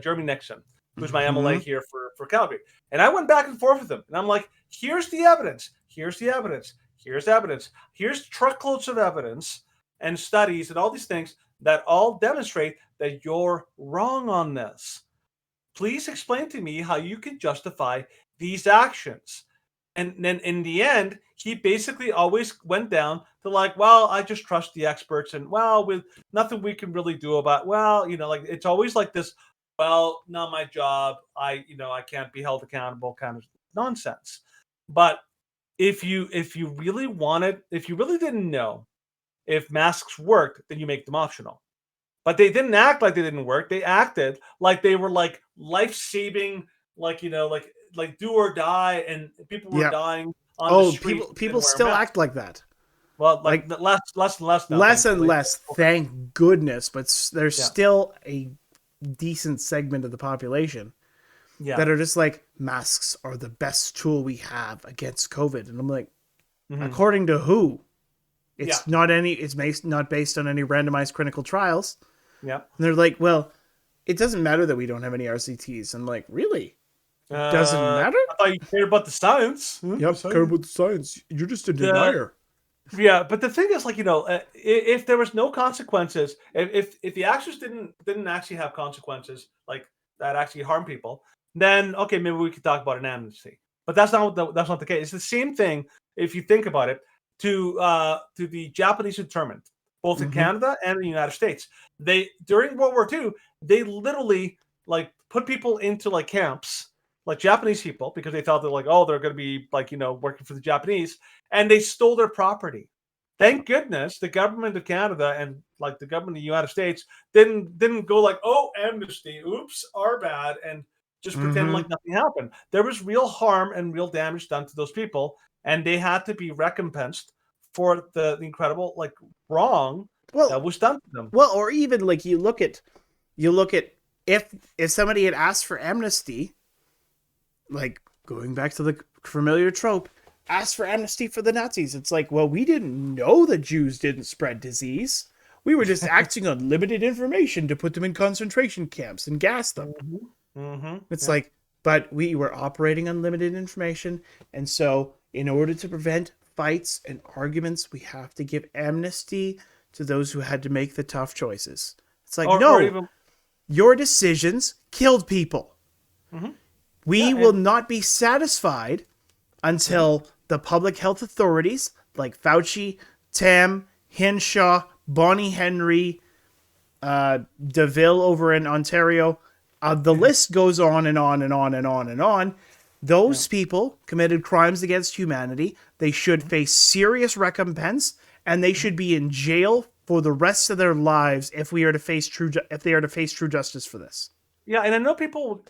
Speaker 1: Jeremy Nixon, who's my MLA here for Calgary. And I went back and forth with him. And I'm like, here's the evidence. Here's the evidence. Here's evidence. Here's truckloads of evidence and studies and all these things that all demonstrate that you're wrong on this. Please explain to me how you can justify these actions. And then in the end, he basically always went down to, like, well, I just trust the experts, and, well, with nothing we can really do about, well, like, it's always like this, well, not my job. I can't be held accountable kind of nonsense. But if you really didn't know if masks worked, then you make them optional. But they didn't act like they didn't work. They acted like they were, like, life-saving, like, like do or die, and people were dying on the street.
Speaker 2: People still act like that.
Speaker 1: Well, like less and less now.
Speaker 2: Less and less, thank goodness. But there's still a decent segment of the population that are just like, masks are the best tool we have against COVID. And I'm like, according to who? It's not based on any randomized clinical trials. Yeah. And they're like, well, it doesn't matter that we don't have any RCTs. I'm like, really? Doesn't matter?
Speaker 1: I thought you cared about the science.
Speaker 2: Yep, care about the science. You're just a denier.
Speaker 1: Yeah, but the thing is, like, if there was no consequences, if the actions didn't actually have consequences, like, that actually harm people, then okay, maybe we could talk about an amnesty. But that's not the case. It's the same thing, if you think about it, to the Japanese internment, both in Canada and the United States. They, during World War II, they literally, like, put people into, like, camps, like Japanese people, because they thought they're like, oh, they're going to be, like, working for the Japanese, and they stole their property. Thank goodness the government of Canada and, like, the government of the United States didn't go like, oh, amnesty, oops, our bad, and just pretend like nothing happened. There was real harm and real damage done to those people, and they had to be recompensed for the incredible, like, wrong that was done to them.
Speaker 2: Well, or even, like, you look at if somebody had asked for amnesty, like, going back to the familiar trope, asked for amnesty for the Nazis. It's like, well, we didn't know the Jews didn't spread disease. We were just acting on limited information to put them in concentration camps and gas them. It's like, but we were operating on limited information. And so in order to prevent fights and arguments, we have to give amnesty to those who had to make the tough choices. It's like, Your decisions killed people.
Speaker 1: Mm-hmm.
Speaker 2: We will not be satisfied until the public health authorities like Fauci, Tam, Hinshaw, Bonnie Henry, DeVille over in Ontario. The list goes on and on and on and on and on. Those people committed crimes against humanity. They should face serious recompense, and they should be in jail for the rest of their lives if they are to face true justice for this.
Speaker 1: Yeah, and I know people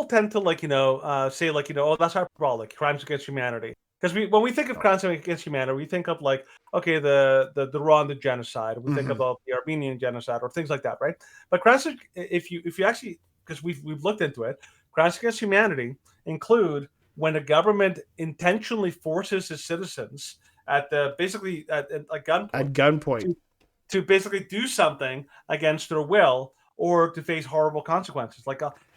Speaker 1: tend to say oh, that's hyperbolic, crimes against humanity. Because when we think of crimes against humanity, we think of okay, the Rwanda genocide, we think about the Armenian genocide or things like that, right? But crimes, if you actually, because we've looked into it, crimes against humanity include when a government intentionally forces its citizens at
Speaker 2: gunpoint
Speaker 1: to basically do something against their will or to face horrible consequences.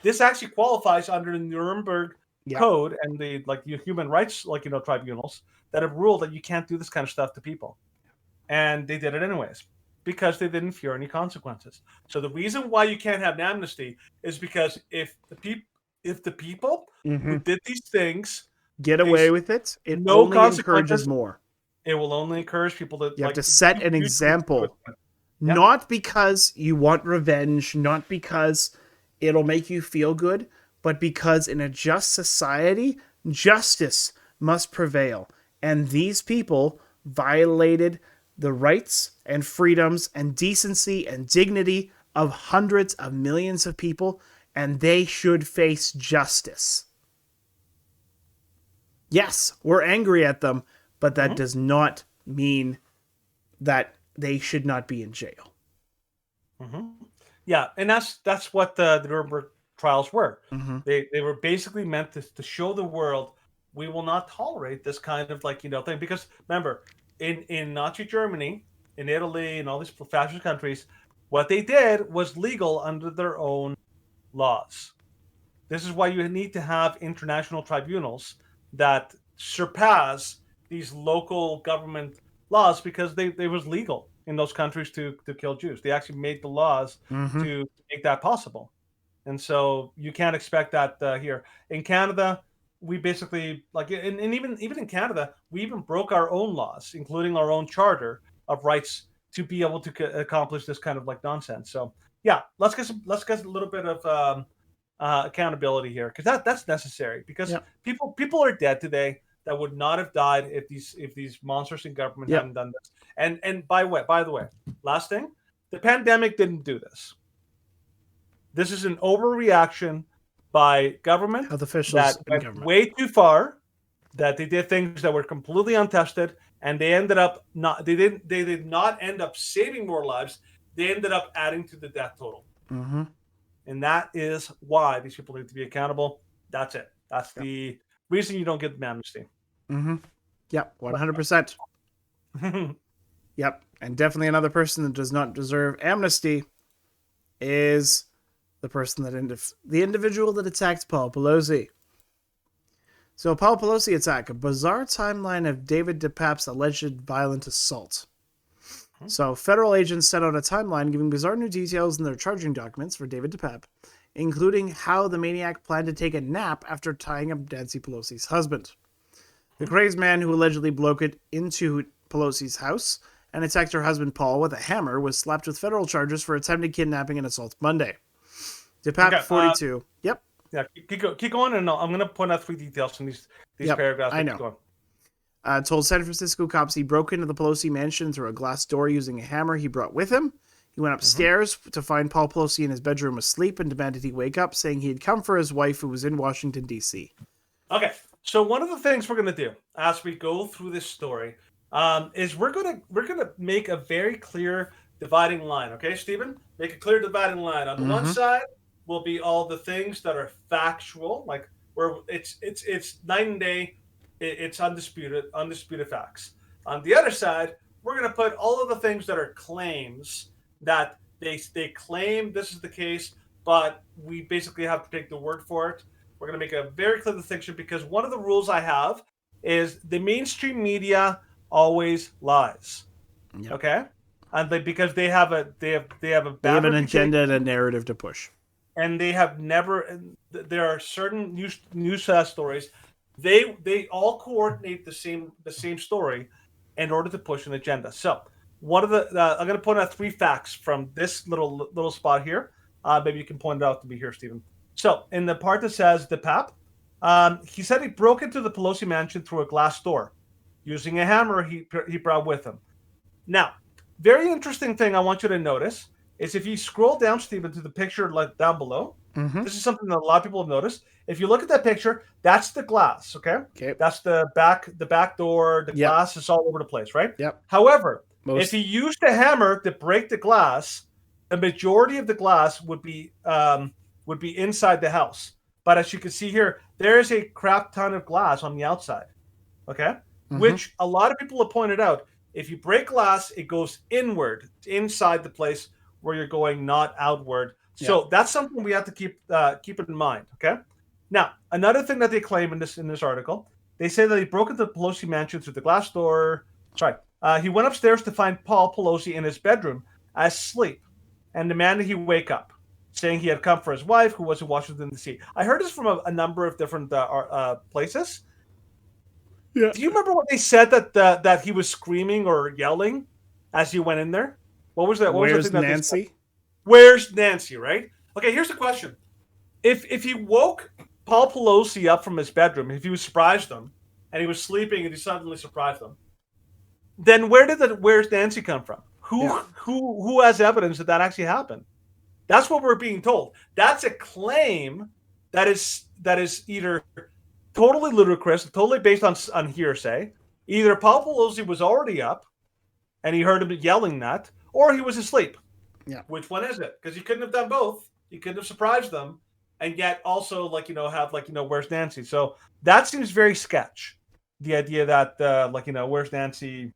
Speaker 1: This actually qualifies under the Nuremberg Code and the human rights tribunals that have ruled that you can't do this kind of stuff to people, and they did it anyways because they didn't fear any consequences. So the reason why you can't have an amnesty is because if the people who did these things
Speaker 2: get away with it, it
Speaker 1: no
Speaker 2: only encourages more.
Speaker 1: It will only encourage people to.
Speaker 2: You have to set an example, not because you want revenge, not because it'll make you feel good, but because in a just society, justice must prevail. And these people violated the rights and freedoms and decency and dignity of hundreds of millions of people, and they should face justice. Yes, we're angry at them, but that does not mean that they should not be in jail.
Speaker 1: Yeah, and that's what the Nuremberg trials were. They were basically meant to show the world we will not tolerate this kind of thing. Because remember, in Nazi Germany, in Italy, and all these fascist countries, what they did was legal under their own laws. This is why you need to have international tribunals that surpass these local government laws, because they was legal in those countries to kill Jews. They actually made the laws to make that possible. And so you can't expect that here. In Canada, we basically and even in Canada, we even broke our own laws, including our own charter of rights, to be able to accomplish this kind of nonsense. So yeah, let's get a little bit of accountability here, because that's necessary, because people are dead today that would not have died if these monsters in government hadn't done this. And by the way, last thing, the pandemic didn't do this. This is an overreaction by government,
Speaker 2: health officials,
Speaker 1: that went way too far, that they did things that were completely untested, and they ended up they did not end up saving more lives. They ended up adding to the death total. And that is why these people need to be accountable. That's it. That's the reason you don't get the amnesty.
Speaker 2: Yep, 100%. Yep, and definitely another person that does not deserve amnesty is the person the individual that attacked Paul Pelosi. So Paul Pelosi attack, a bizarre timeline of David DePape's alleged violent assault. So federal agents set out a timeline giving bizarre new details in their charging documents for David DePape, including how the maniac planned to take a nap after tying up Nancy Pelosi's husband. The crazed man who allegedly broke into Pelosi's house and attacked her husband Paul with a hammer was slapped with federal charges for attempted kidnapping and assault Monday. DePape, 42. Yep.
Speaker 1: Yeah, keep going, and I'm going to point out 3 details from these paragraphs.
Speaker 2: I know. Told San Francisco cops he broke into the Pelosi mansion through a glass door using a hammer he brought with him. He went upstairs to find Paul Pelosi in his bedroom asleep and demanded he wake up, saying he had come for his wife who was in Washington, D.C.
Speaker 1: Okay, so one of the things we're going to do as we go through this story is we're going to make a very clear dividing line. Okay, Stephen? Make a clear dividing line. On the one side will be all the things that are factual, like where it's night and day, it's undisputed facts. On the other side, we're going to put all of the things that are claims, that they claim this is the case, but we basically have to take the word for it. We're going to make a very clear distinction, because one of the rules I have is the mainstream media always lies. Okay, and because they have an agenda
Speaker 2: and a narrative to push.
Speaker 1: and they have never. And there are certain news stories. They all coordinate the same story in order to push an agenda. So one of the I'm going to point out 3 facts from this little spot here. Maybe you can point it out to me here, Stephen. So in the part that says the PAP, he said he broke into the Pelosi mansion through a glass door using a hammer he brought with him. Now, very interesting thing I want you to notice is if you scroll down, Stephen, to the picture like down below. This is something that a lot of people have noticed. If you look at that picture, that's the glass. Okay. That's the back door. The glass is all over the place, right?
Speaker 2: Yep.
Speaker 1: However, if he used a hammer to break the glass, the majority of the glass would be inside the house. But as you can see here, there is a crap ton of glass on the outside. Okay, which a lot of people have pointed out. If you break glass, it goes inward, inside the place where you're going, not outward. So that's something we have to keep in mind. Okay. Now, another thing that they claim in this article, they say that he broke into the Pelosi mansion through the glass door. Sorry, he went upstairs to find Paul Pelosi in his bedroom asleep, and demanded he wake up, saying he had come for his wife, who was in Washington D.C. I heard this from a number of different places. Yeah. Do you remember what they said that he was screaming or yelling as he went in there? What was that? What
Speaker 2: Where's
Speaker 1: was the thing
Speaker 2: Nancy?
Speaker 1: Where's Nancy? Right. Okay. Here's the question: If he woke Paul Pelosi up from his bedroom, if he surprised him and he was sleeping and he suddenly surprised him, then where did the "Where's Nancy" come from? Who has evidence that actually happened? That's what we're being told. That's a claim that is either totally ludicrous, totally based on hearsay. Either Paul Pelosi was already up and he heard him yelling that, or he was asleep.
Speaker 2: Yeah.
Speaker 1: Which one is it? Because he couldn't have done both. He couldn't have surprised them, and yet also have "Where's Nancy?" So that seems very sketch. The idea that "Where's Nancy?"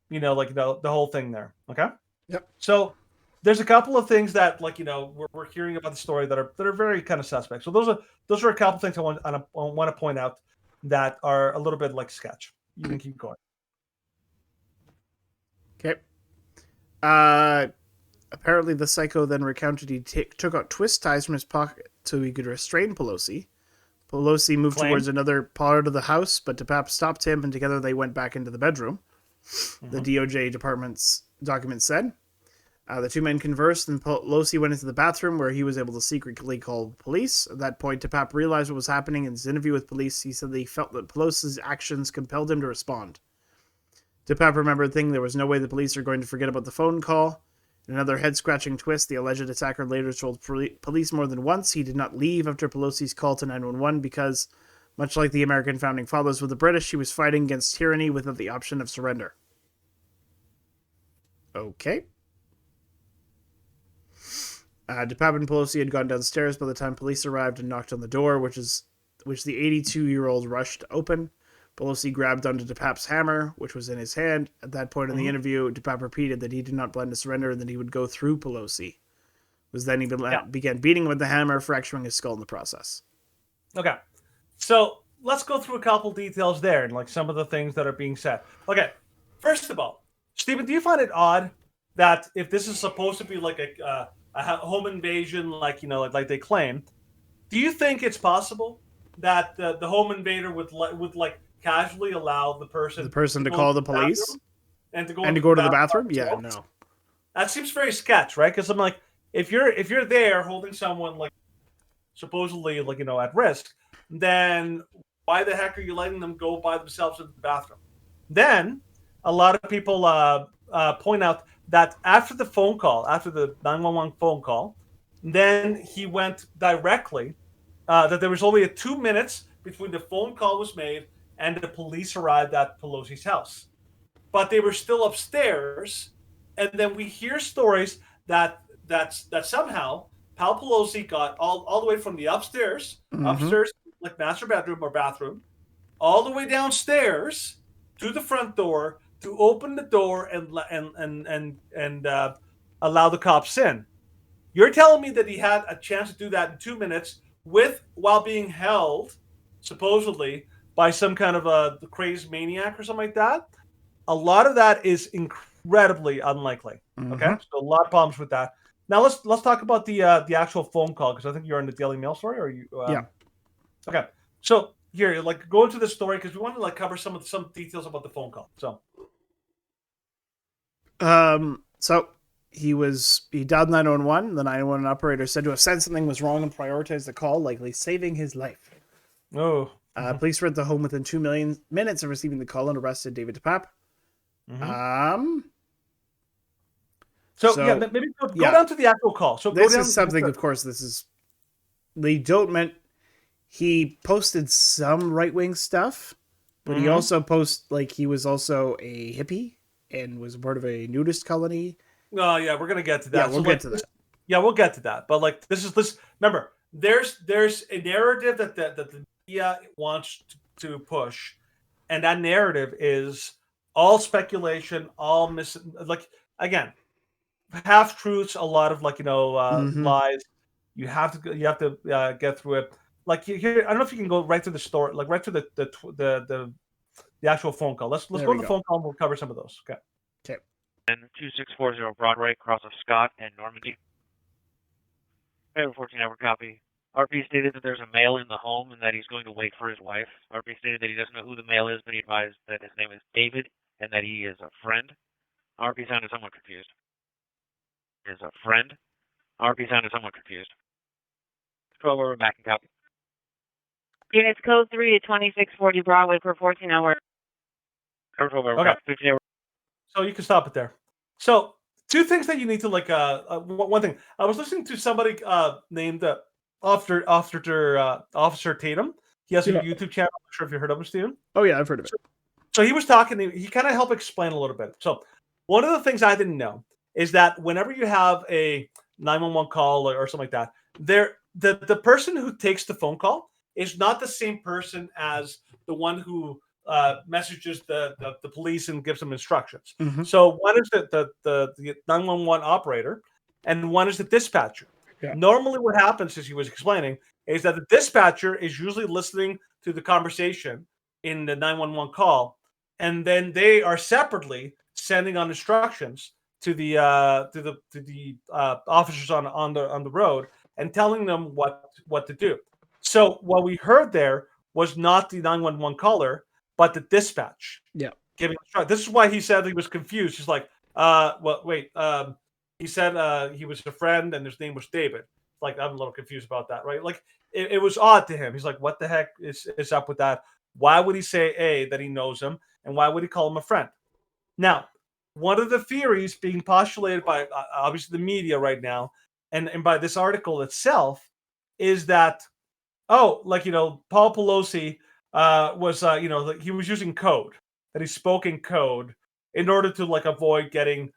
Speaker 1: the whole thing there. Okay.
Speaker 2: Yep.
Speaker 1: So there's a couple of things that we're hearing about the story that are very kind of suspect. So those are a couple of things I want to point out that are a little bit like sketch. You can keep going.
Speaker 2: Okay. Apparently the psycho then recounted he took out twist ties from his pocket so he could restrain Pelosi. Pelosi moved towards another part of the house, but DePap stopped him, and together they went back into the bedroom. The DOJ department's document said. The two men conversed, and Pelosi went into the bathroom where he was able to secretly call police. At that point, DePap realized what was happening. In his interview with police, he said that he felt that Pelosi's actions compelled him to respond. DePap remembered thinking there was no way the police are going to forget about the phone call. In another head-scratching twist, the alleged attacker later told police more than once he did not leave after Pelosi's call to 911 because, much like the American founding fathers with the British, he was fighting against tyranny without the option of surrender. Okay. DePap and Pelosi had gone downstairs by the time police arrived and knocked on the door, which the 82-year-old rushed to open. Pelosi grabbed onto DePap's hammer, which was in his hand. At that point in the interview, DePap repeated that he did not plan to surrender and that he would go through Pelosi. Then he began beating him with the hammer, fracturing his skull in the process.
Speaker 1: Okay. So let's go through a couple details there and some of the things that are being said. Okay. First of all, Stephen, do you find it odd that if this is supposed to be like a home invasion, like they claim, do you think it's possible that the home invader would casually allow the person
Speaker 2: to call the police
Speaker 1: and to go
Speaker 2: to the bathroom? Yeah, no.
Speaker 1: That seems very sketch, right? Because I'm like, if you're there holding someone supposedly at risk, then why the heck are you letting them go by themselves into the bathroom? Then a lot of people point out that after the 911 phone call, then he went directly. That there was only 2 minutes between the phone call was made and the police arrived at Pelosi's house. But they were still upstairs, and then we hear stories that somehow Paul Pelosi got all the way from the upstairs, like master bedroom or bathroom, all the way downstairs to the front door to open the door and allow the cops in. You're telling me that he had a chance to do that in 2 minutes while being held, supposedly, by some kind of a crazed maniac or something like that? A lot of that is incredibly unlikely. Okay, so a lot of problems with that. Now let's talk about the actual phone call, because I think you're in the Daily Mail story, or you?
Speaker 2: Yeah.
Speaker 1: Okay. So here, go into the story, because we want to cover some details about the phone call. So.
Speaker 2: So he dialed 911. The 911 operator said to have said something was wrong and prioritized the call, likely saving his life.
Speaker 1: Oh.
Speaker 2: Police were at the home within 2 minutes of receiving the call and arrested David DePape.
Speaker 1: So yeah, maybe go down to the actual call. So
Speaker 2: this is something, of course, they don't meant. He posted some right-wing stuff, but he also he was also a hippie and was part of a nudist colony.
Speaker 1: Oh yeah, we're gonna get to that.
Speaker 2: Yeah, we'll get to that.
Speaker 1: Yeah, we'll get to that. But this. Remember, there's a narrative that the media wants to push, and that narrative is all speculation, all again, half truths, a lot of lies. You have to get through it. Here, I don't know if you can go right through the story, right through the actual phone call. Let's go to the phone call, and we'll cover some of those. Okay.
Speaker 4: And 2640 Broadway, across of Scott and Normandy. I have a 14-hour copy. RP stated that there's a male in the home and that he's going to wait for his wife. RP stated that he doesn't know who the male is, but he advised that his name is David and that he is a friend. RP sounded somewhat confused. Is a friend? RP sounded somewhat confused. 12 over back and copy.
Speaker 5: Units code 3 at 2640 Broadway for 14 hours.
Speaker 1: Okay.
Speaker 4: 15 hours.
Speaker 1: So you can stop it there. So two things that you need to one thing. I was listening to somebody named Officer Tatum. He has a YouTube channel. I'm not sure if you heard of him, Steven.
Speaker 2: Oh yeah, I've heard of it.
Speaker 1: So he was talking. He kind of helped explain a little bit. So one of the things I didn't know is that whenever you have a 911 call or something like that, the person who takes the phone call is not the same person as the one who messages the police and gives them instructions. So one is the 911 operator, and one is the dispatcher.
Speaker 2: Yeah.
Speaker 1: Normally, what happens, as he was explaining, is that the dispatcher is usually listening to the conversation in the 911 call, and then they are separately sending on instructions to the officers on the road and telling them what to do. So what we heard there was not the 911 caller, but the dispatch.
Speaker 2: Yeah.
Speaker 1: Giving this is why he said he was confused. He's like, wait. He said he was a friend and his name was David. I'm a little confused about that, right? It was odd to him. He's like, what the heck is up with that? Why would he say that he knows him, and why would he call him a friend? Now, one of the theories being postulated by obviously the media right now, and by this article itself, is that Paul Pelosi was he was using code, that he spoke in code in order to avoid getting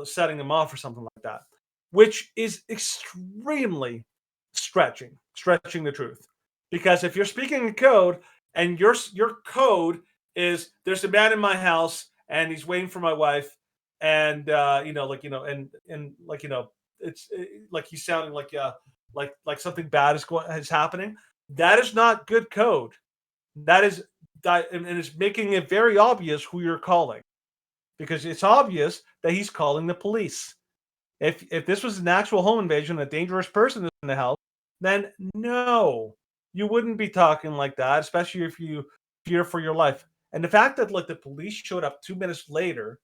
Speaker 1: setting them off or something like that, which is extremely stretching the truth. Because if you're speaking in code and your code is there's a man in my house and he's waiting for my wife, and it's like he's sounding like something bad is happening. That is not good code. That is and it's making it very obvious who you're calling, because it's obvious that he's calling the police. If this was an actual home invasion, a dangerous person is in the house, then no, you wouldn't be talking like that, especially if you fear for your life. And the fact that the police showed up 2 minutes later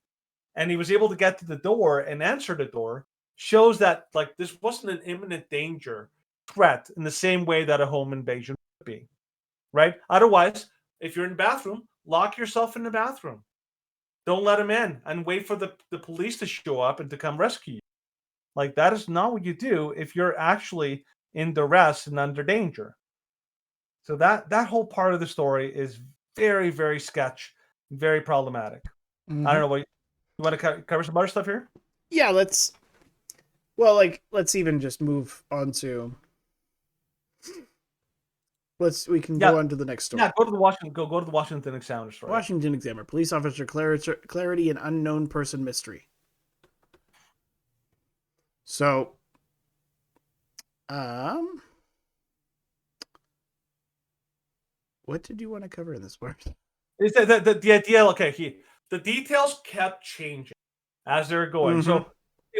Speaker 1: and he was able to get to the door and answer the door shows that this wasn't an imminent danger threat in the same way that a home invasion would be, right? Otherwise, if you're in the bathroom, lock yourself in the bathroom. Don't let them in and wait for the police to show up and to come rescue you. That is not what you do if you're actually in duress and under danger. So that whole part of the story is very, very sketch, very problematic. I don't know what you want to cover some other stuff here.
Speaker 2: Yeah, let's even just move on to. We can go on to the next story.
Speaker 1: Yeah, go to the Washington Examiner story.
Speaker 2: Washington Examiner. Police officer clarity and unknown person mystery. So, what did you want to cover in this part?
Speaker 1: Is the idea? Okay, the details kept changing as they're going. So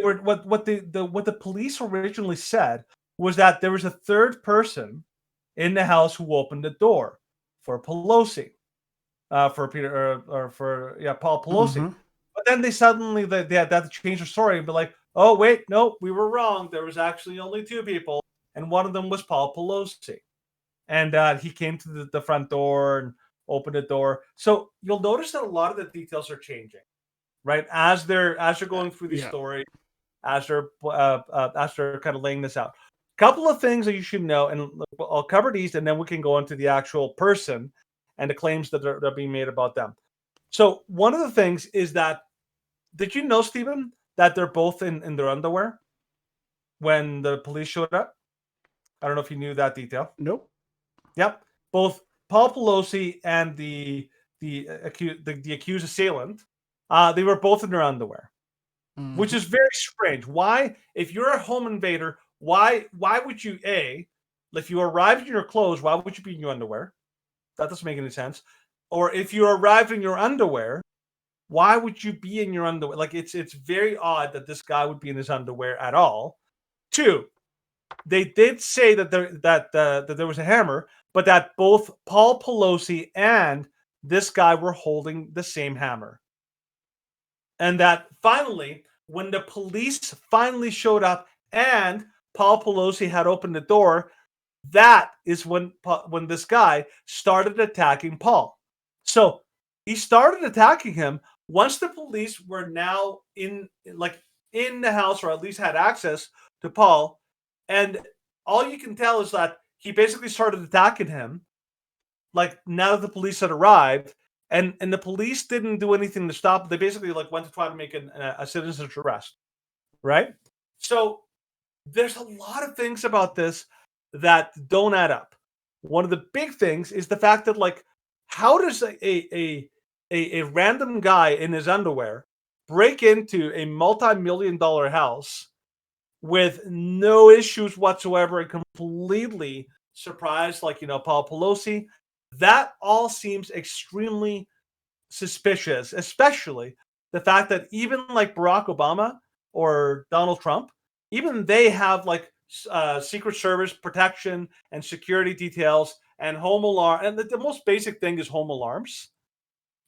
Speaker 1: what the police originally said was that there was a third person in the house who opened the door for Pelosi, for Peter or for Paul Pelosi.
Speaker 2: Mhm.
Speaker 1: But then they suddenly they had to change their story and be like, oh wait, no, we were wrong. There was actually only two people, and one of them was Paul Pelosi, and he came to the front door and opened the door. So you'll notice that a lot of the details are changing, right? As they're going through the
Speaker 2: Yeah.
Speaker 1: story, as they're kind of laying this out. Couple of things that you should know, and I'll cover these, and then we can go into the actual person and the claims that are being made about them. So one of the things is that, did you know, Stephen, that they're both in their underwear when the police showed up? I don't know if you knew that detail.
Speaker 2: Nope.
Speaker 1: Yep, both Paul Pelosi and the accused assailant, they were both in their underwear, which is very strange. Why, if you're a home invader, why would you, if you arrived in your clothes, why would you be in your underwear? That doesn't make any sense. Or if you arrived in your underwear, why would you be in your underwear? Like, it's very odd that this guy would be in his underwear at all. Two, they did say that there was a hammer, but that both Paul Pelosi and this guy were holding the same hammer. And that finally, when the police finally showed up and Paul Pelosi had opened the door, that is when this guy started attacking Paul. So he started attacking him once the police were now in the house, or at least had access to Paul. And all you can tell is that he basically started attacking him, like, now that the police had arrived, and the police didn't do anything to stop it. They basically went to try to make a citizen's arrest, right? So there's a lot of things about this that don't add up. One of the big things is the fact that, how does a random guy in his underwear break into a multi-million-dollar house with no issues whatsoever and completely surprised, Paul Pelosi? That all seems extremely suspicious, especially the fact that even Barack Obama or Donald Trump, even they have Secret Service protection and security details and home alarm. And the most basic thing is home alarms.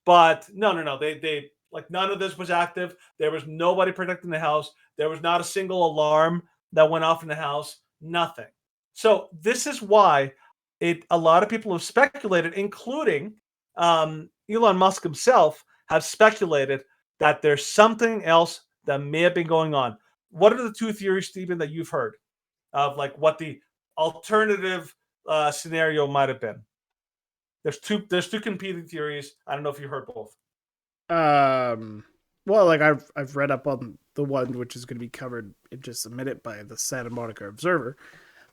Speaker 1: But no. They none of this was active. There was nobody protecting the house. There was not a single alarm that went off in the house. Nothing. So this is why a lot of people have speculated, including Elon Musk himself, have speculated that there's something else that may have been going on. What are the two theories, Stephen, that you've heard of what the alternative scenario might have been? There's two competing theories. I don't know if you heard both.
Speaker 2: Well, I've read up on the one which is going to be covered in just a minute by the Santa Monica Observer.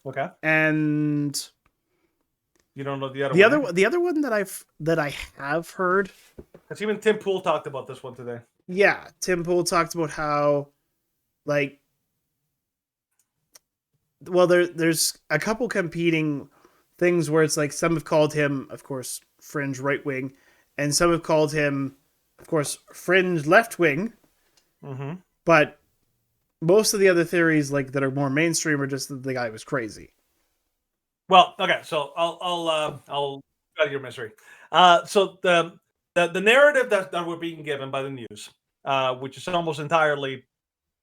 Speaker 1: Okay.
Speaker 2: And
Speaker 1: you don't know the other one?
Speaker 2: The other one that I have heard.
Speaker 1: Because even Tim Pool talked about this one today.
Speaker 2: Yeah, Tim Pool talked about how, there's a couple competing things where it's some have called him, of course, fringe right wing, and some have called him, of course, fringe left wing.
Speaker 1: Mm-hmm.
Speaker 2: But most of the other theories, that are more mainstream, are just that the guy was crazy.
Speaker 1: Well, okay, so I'll cut your misery. So the narrative that we're being given by the news, which is almost entirely,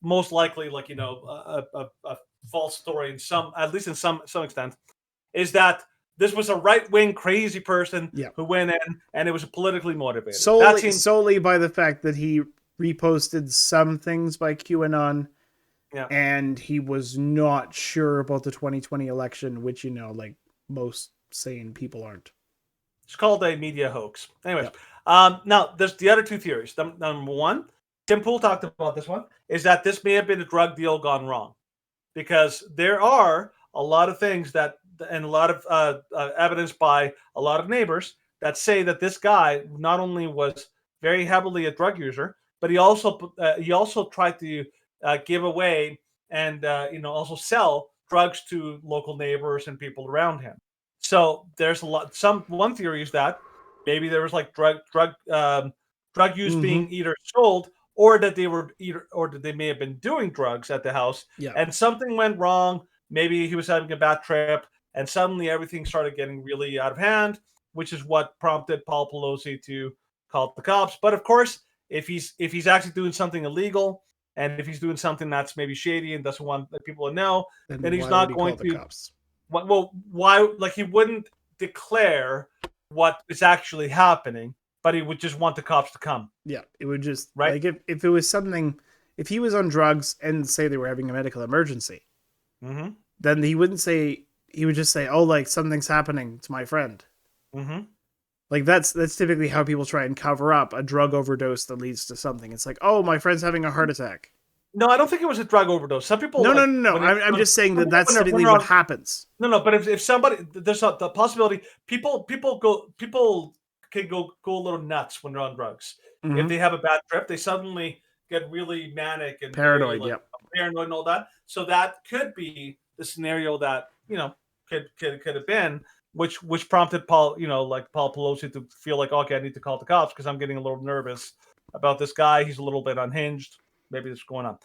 Speaker 1: most likely, a false story at least in some extent, is that this was a right-wing crazy person who went in, and it was politically motivated.
Speaker 2: Solely by the fact that he reposted some things by QAnon, and he was not sure about the 2020 election, which, most sane people aren't.
Speaker 1: It's called a media hoax. Anyways, now there's the other two theories. Number one, Tim Pool talked about this one, is that this may have been a drug deal gone wrong. Because there are a lot of things and a lot of evidence by a lot of neighbors that say that this guy not only was very heavily a drug user, but he also tried to give away and also sell drugs to local neighbors and people around him. So there's one theory is that maybe there was drug use being either sold or that they were either, or that they may have been doing drugs at the house,
Speaker 2: Yeah.
Speaker 1: and something went wrong. Maybe he was having a bad trip, and suddenly everything started getting really out of hand, which is what prompted Paul Pelosi to call the cops. But of course, if he's actually doing something illegal, and if he's doing something that's maybe shady and doesn't want people to know, then he's
Speaker 2: why
Speaker 1: not
Speaker 2: would he
Speaker 1: going
Speaker 2: call the
Speaker 1: to.
Speaker 2: cops?
Speaker 1: Well, why? Like, he wouldn't declare what is actually happening, but he would just want the cops to come.
Speaker 2: Yeah, it would just
Speaker 1: Right.
Speaker 2: like if it was something, if he was on drugs and say they were having a medical emergency,
Speaker 1: Mm-hmm.
Speaker 2: then he wouldn't say, he would just say, oh, like something's happening to my friend.
Speaker 1: Mm-hmm.
Speaker 2: Like that's typically how people try and cover up a drug overdose that leads to something. It's like, oh, my friend's having a heart attack.
Speaker 1: No, I don't think it was a drug overdose. Some people.
Speaker 2: No.
Speaker 1: when it-
Speaker 2: I'm just saying that that's
Speaker 1: when they're-
Speaker 2: typically
Speaker 1: when they're
Speaker 2: what
Speaker 1: on-
Speaker 2: happens.
Speaker 1: No, but if somebody, there's the possibility people can go a little nuts when they're on drugs. If
Speaker 2: Mhm.
Speaker 1: they have a bad trip, they suddenly get really manic and
Speaker 2: Paranoid,
Speaker 1: very,
Speaker 2: yep.
Speaker 1: paranoid and all that. So that could be the scenario that could have been, which prompted Paul, like Paul Pelosi, to feel like, okay, I need to call the cops because I'm getting a little nervous about this guy. He's a little bit unhinged. Maybe this is going on.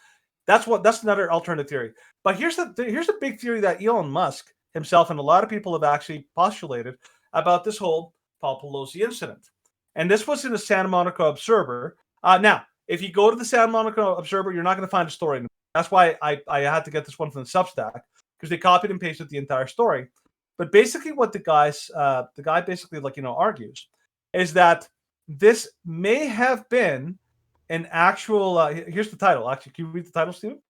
Speaker 1: That's another alternative theory. But here's the big theory that Elon Musk himself and a lot of people have actually postulated about this whole Paul Pelosi incident. And this was in the Santa Monica Observer. Now, if you go to the Santa Monica Observer, you're not going to find a story. That's why I had to get this one from the Substack, because they copied and pasted the entire story. But basically, what the guy basically argues is that this may have been an actual. Here's the title. Actually, can you read the title, Steven?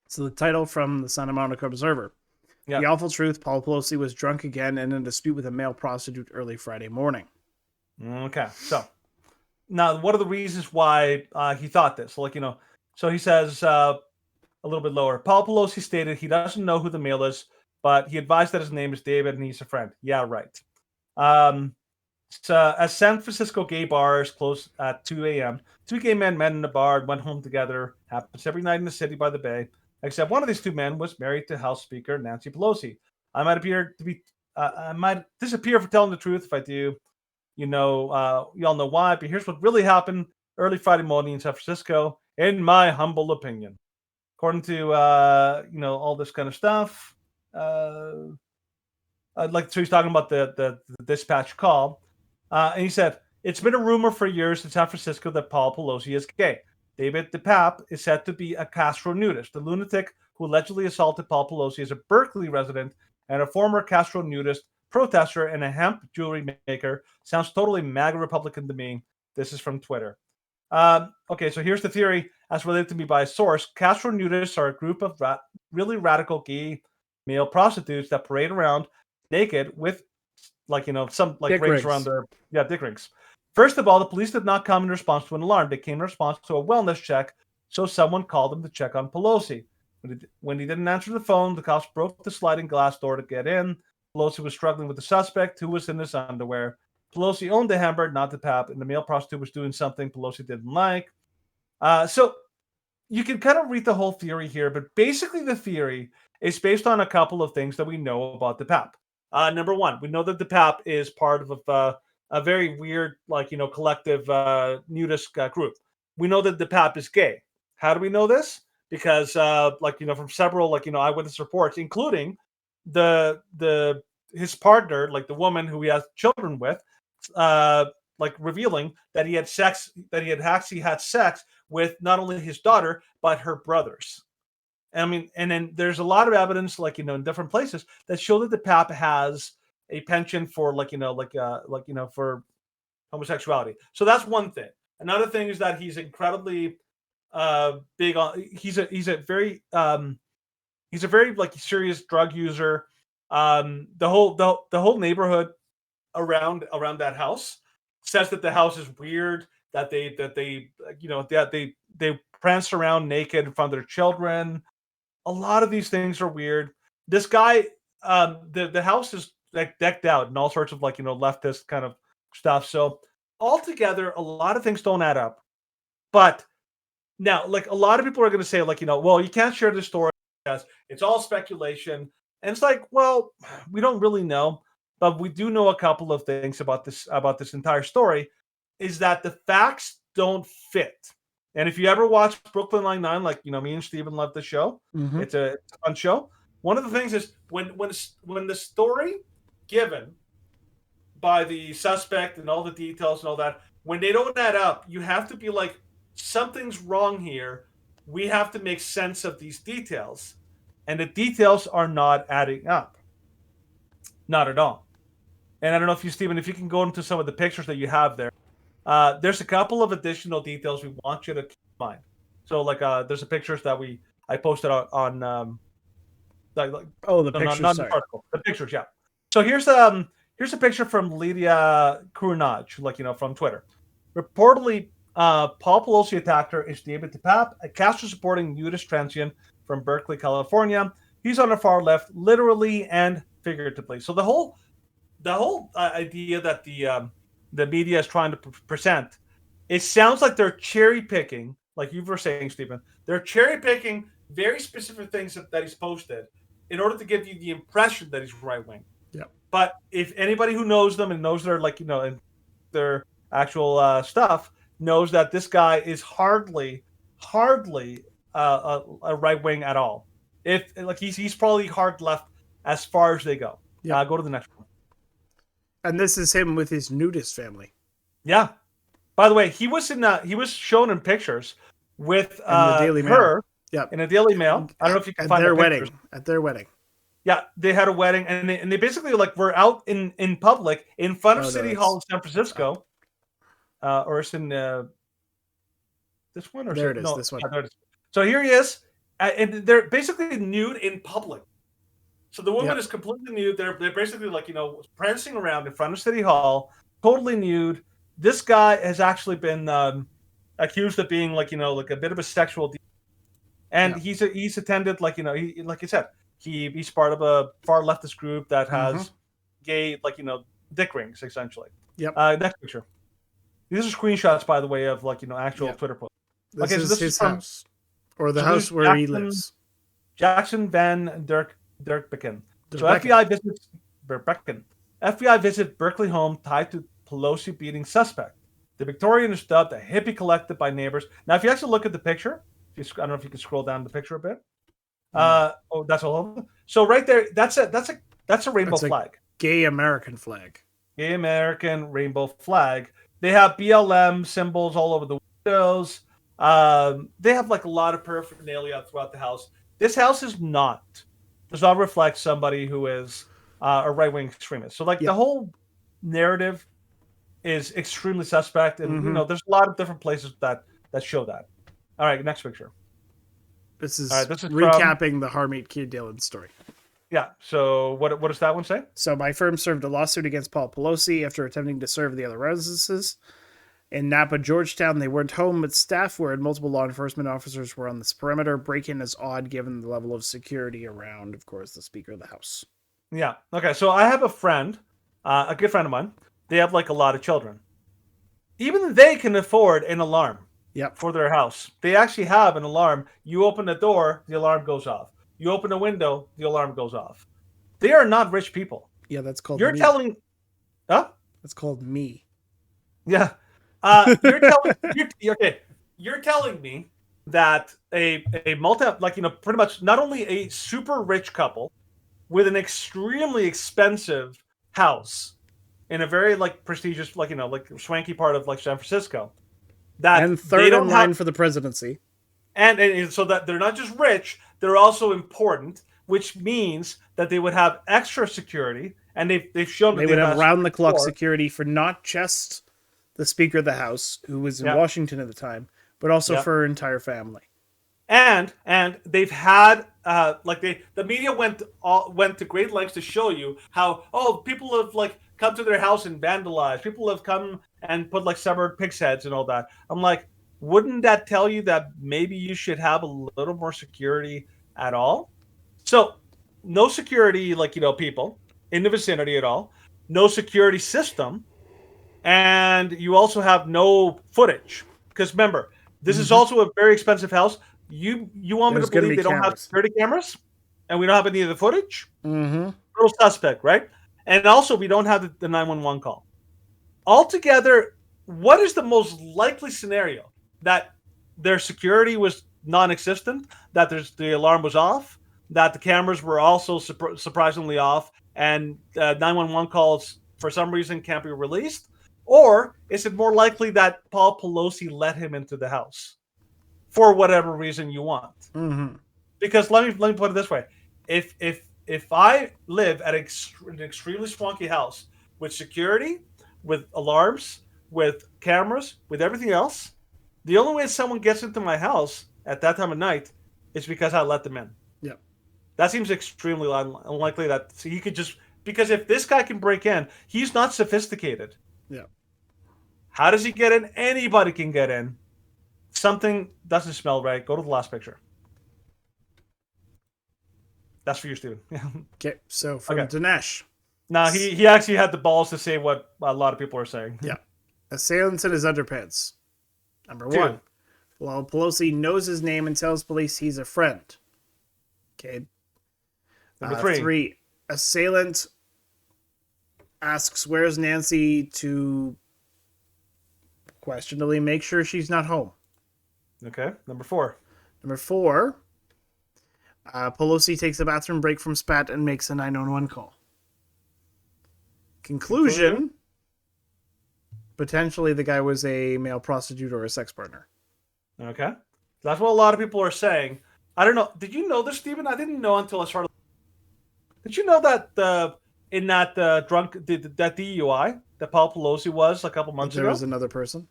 Speaker 2: So the title from the Santa Monica Observer.
Speaker 1: Yeah.
Speaker 2: The awful truth, Paul Pelosi was drunk again and in a dispute with a male prostitute early Friday morning.
Speaker 1: Okay, so now what are the reasons why he thought this? So he says a little bit lower. Paul Pelosi stated he doesn't know who the male is, but he advised that his name is David and he's a friend. Yeah, right. So as San Francisco gay bars closed at 2 a.m., two gay men met in a bar and went home together. Happens every night in the city by the bay, except one of these two men was married to House Speaker Nancy Pelosi. I might disappear for telling the truth. If I do, you all know why. But here's what really happened early Friday morning in San Francisco, in my humble opinion. According to all this kind of stuff. So he's talking about the dispatch call. And he said, it's been a rumor for years in San Francisco that Paul Pelosi is gay. David DePape is said to be a Castro nudist. The lunatic who allegedly assaulted Paul Pelosi is a Berkeley resident and a former Castro nudist, protester, and a hemp jewelry maker. Sounds totally MAGA Republican to me. This is from Twitter. Okay, so here's the theory as related to me by a source. Castro nudists are a group of really radical gay male prostitutes that parade around naked with some
Speaker 2: Dick
Speaker 1: rings
Speaker 2: rings.
Speaker 1: around their dick rings. First of all, the police did not come in response to an alarm. They came in response to a wellness check, so someone called them to check on Pelosi. When he didn't answer the phone, the cops broke the sliding glass door to get in. Pelosi was struggling with the suspect, who was in his underwear. Pelosi owned the hamburger, not the pap, and the male prostitute was doing something Pelosi didn't like. So you can kind of read the whole theory here, but basically the theory is based on a couple of things that we know about the pap. Number one, we know that the pap is part of a very weird, collective nudist group. We know that the pap is gay. How do we know this? Because, from several, eyewitness reports, including his partner, the woman who he has children with, revealing that he had actually had sex with not only his daughter but her brothers. And then there's a lot of evidence, in different places that show that the pap has a penchant for, for homosexuality. So that's one thing. Another thing is that he's incredibly big on. He's a very serious drug user. The whole neighborhood around that house says that the house is weird. That they prance around naked in front of their children. A lot of these things are weird. This guy, the house is decked out and all sorts of leftist kind of stuff. So altogether, a lot of things don't add up. But now, a lot of people are going to say, well, you can't share this story because it's all speculation. And it's well, we don't really know, but we do know a couple of things about this entire story. Is that the facts don't fit. And if you ever watch Brooklyn Nine-Nine, like me and Steven love the show,
Speaker 2: Mhm.
Speaker 1: it's a fun show. One of the things is when the story given by the suspect and all the details and all that, when they don't add up, you have to be like, something's wrong here. We have to make sense of these details. And the details are not adding up. Not at all. And I don't know if Stephen, if you can go into some of the pictures that you have there. There's a couple of additional details we want you to keep in mind. So, there's a pictures that I posted on
Speaker 2: the pictures.
Speaker 1: Not the article. The pictures, yeah. So here's a picture from Lydia Cournage, from Twitter. Reportedly, Paul Pelosi attacked her is David DePape, a Castro-supporting nudist transient from Berkeley, California. He's on the far left, literally and figuratively. So the whole idea that the media is trying to present, it sounds like they're cherry picking, like you were saying, Stephen. They're cherry picking very specific things that he's posted in order to give you the impression that he's right wing.
Speaker 2: Yeah.
Speaker 1: But if anybody who knows them and knows their and their actual stuff knows that this guy is hardly a right wing at all. If he's probably hard left as far as they go. Yeah. Go to the next one.
Speaker 2: And this is him with his nudist family.
Speaker 1: Yeah. By the way, he was shown in pictures with
Speaker 2: the Daily
Speaker 1: her.
Speaker 2: Mail.
Speaker 1: In a Daily Mail. I don't know if you can find
Speaker 2: their
Speaker 1: the pictures.
Speaker 2: wedding. At their wedding.
Speaker 1: Yeah, they had a wedding, and they basically were out in public in front of City Hall in San Francisco. Or it's in this one, or
Speaker 2: there it is. No, this one.
Speaker 1: There it is. So here he is, and they're basically nude in public. So the woman is completely nude. They're basically prancing around in front of City Hall, totally nude. This guy has actually been accused of being a bit of a sexual, and he's attended like you said, he's part of a far leftist group that has gay dick rings essentially.
Speaker 2: Yep.
Speaker 1: Next picture. These are screenshots, by the way, of actual Twitter posts.
Speaker 2: This is his house, or the house where he lives.
Speaker 1: Jackson Van Derbecken. So FBI visits Berkeley home tied to Pelosi beating suspect. The Victorian is dubbed a hippie collective by neighbors. Now, if you actually look at the picture, I don't know if you can scroll down the picture a bit. That's all. So right there, that's a rainbow flag.
Speaker 2: Gay American flag.
Speaker 1: Gay American rainbow flag. They have BLM symbols all over the windows. They have a lot of paraphernalia throughout the house. This house does not reflect somebody who is a right-wing extremist. So the whole narrative is extremely suspect, and there's a lot of different places that show that. All right, next picture.
Speaker 2: This is recapping the Harmeet Kid Dillon story.
Speaker 1: Yeah. So what does that one say?
Speaker 2: So my firm served a lawsuit against Paul Pelosi after attempting to serve the other residences. In Napa, Georgetown, they weren't home, but staff were, and multiple law enforcement officers were on this perimeter. Break-in is odd given the level of security around, of course, the Speaker of the House.
Speaker 1: Yeah. Okay. So I have a friend, a good friend of mine. They have a lot of children. Even they can afford an alarm. For their house. They actually have an alarm. You open the door, the alarm goes off. You open the window, the alarm goes off. They are not rich people.
Speaker 2: Yeah, that's called
Speaker 1: You're
Speaker 2: me.
Speaker 1: telling... Huh?
Speaker 2: That's called me.
Speaker 1: Yeah. You're telling me that a pretty much not only a super rich couple with an extremely expensive house in a very prestigious, swanky part of San Francisco,
Speaker 2: and third in line for the presidency.
Speaker 1: And so that they're not just rich, they're also important, which means that they would have extra security, and they've shown that
Speaker 2: they would have round-the-clock security for not just the Speaker of the House, who was in Washington at the time, but also for her entire family.
Speaker 1: And they've had the media went to great lengths to show you how people have come to their house and vandalized. People have come and put severed pigs' heads and all that. I'm like, wouldn't that tell you that maybe you should have a little more security at all? So no security, people in the vicinity at all. No security system, and you also have no footage. Because remember, this is also a very expensive house. You want me to believe they don't have security cameras, and we don't have any of the footage?
Speaker 2: Mm-hmm.
Speaker 1: Little suspect, right? And also, we don't have the 911 call. Altogether, what is the most likely scenario that their security was non-existent, that the alarm was off, that the cameras were also surprisingly off, and 911 calls for some reason can't be released? Or is it more likely that Paul Pelosi let him into the house for whatever reason you want?
Speaker 2: Mm-hmm.
Speaker 1: Because let me put it this way: if I live at an extremely swanky house with security, with alarms, with cameras, with everything else, the only way someone gets into my house at that time of night is because I let them in.
Speaker 2: Yeah.
Speaker 1: That seems extremely unlikely that he could just, because if this guy can break in, he's not sophisticated.
Speaker 2: Yeah.
Speaker 1: How does he get in? Anybody can get in. Something doesn't smell right. Go to the last picture. That's for you, Steven.
Speaker 2: Okay, so from
Speaker 1: Okay.
Speaker 2: Dinesh.
Speaker 1: Now, he actually had the balls to say what a lot of people are saying.
Speaker 2: Yeah. Assailants in his underpants. Number
Speaker 1: 2.
Speaker 2: 1. Well, Pelosi knows his name and tells police he's a friend. Okay.
Speaker 1: Number 3.
Speaker 2: 3. Assailant asks where's Nancy to questionably make sure she's not home.
Speaker 1: Okay. Number 4.
Speaker 2: Number 4. Pelosi takes a bathroom break from spat and makes a 911 call. Conclusion. Potentially the guy was a male prostitute or a sex partner.
Speaker 1: Okay. That's what a lot of people are saying. I don't know. Did you know this, Stephen? I didn't know until I started. Did you know that in that that DUI that Paul Pelosi was a couple months
Speaker 2: there
Speaker 1: ago?
Speaker 2: was another person?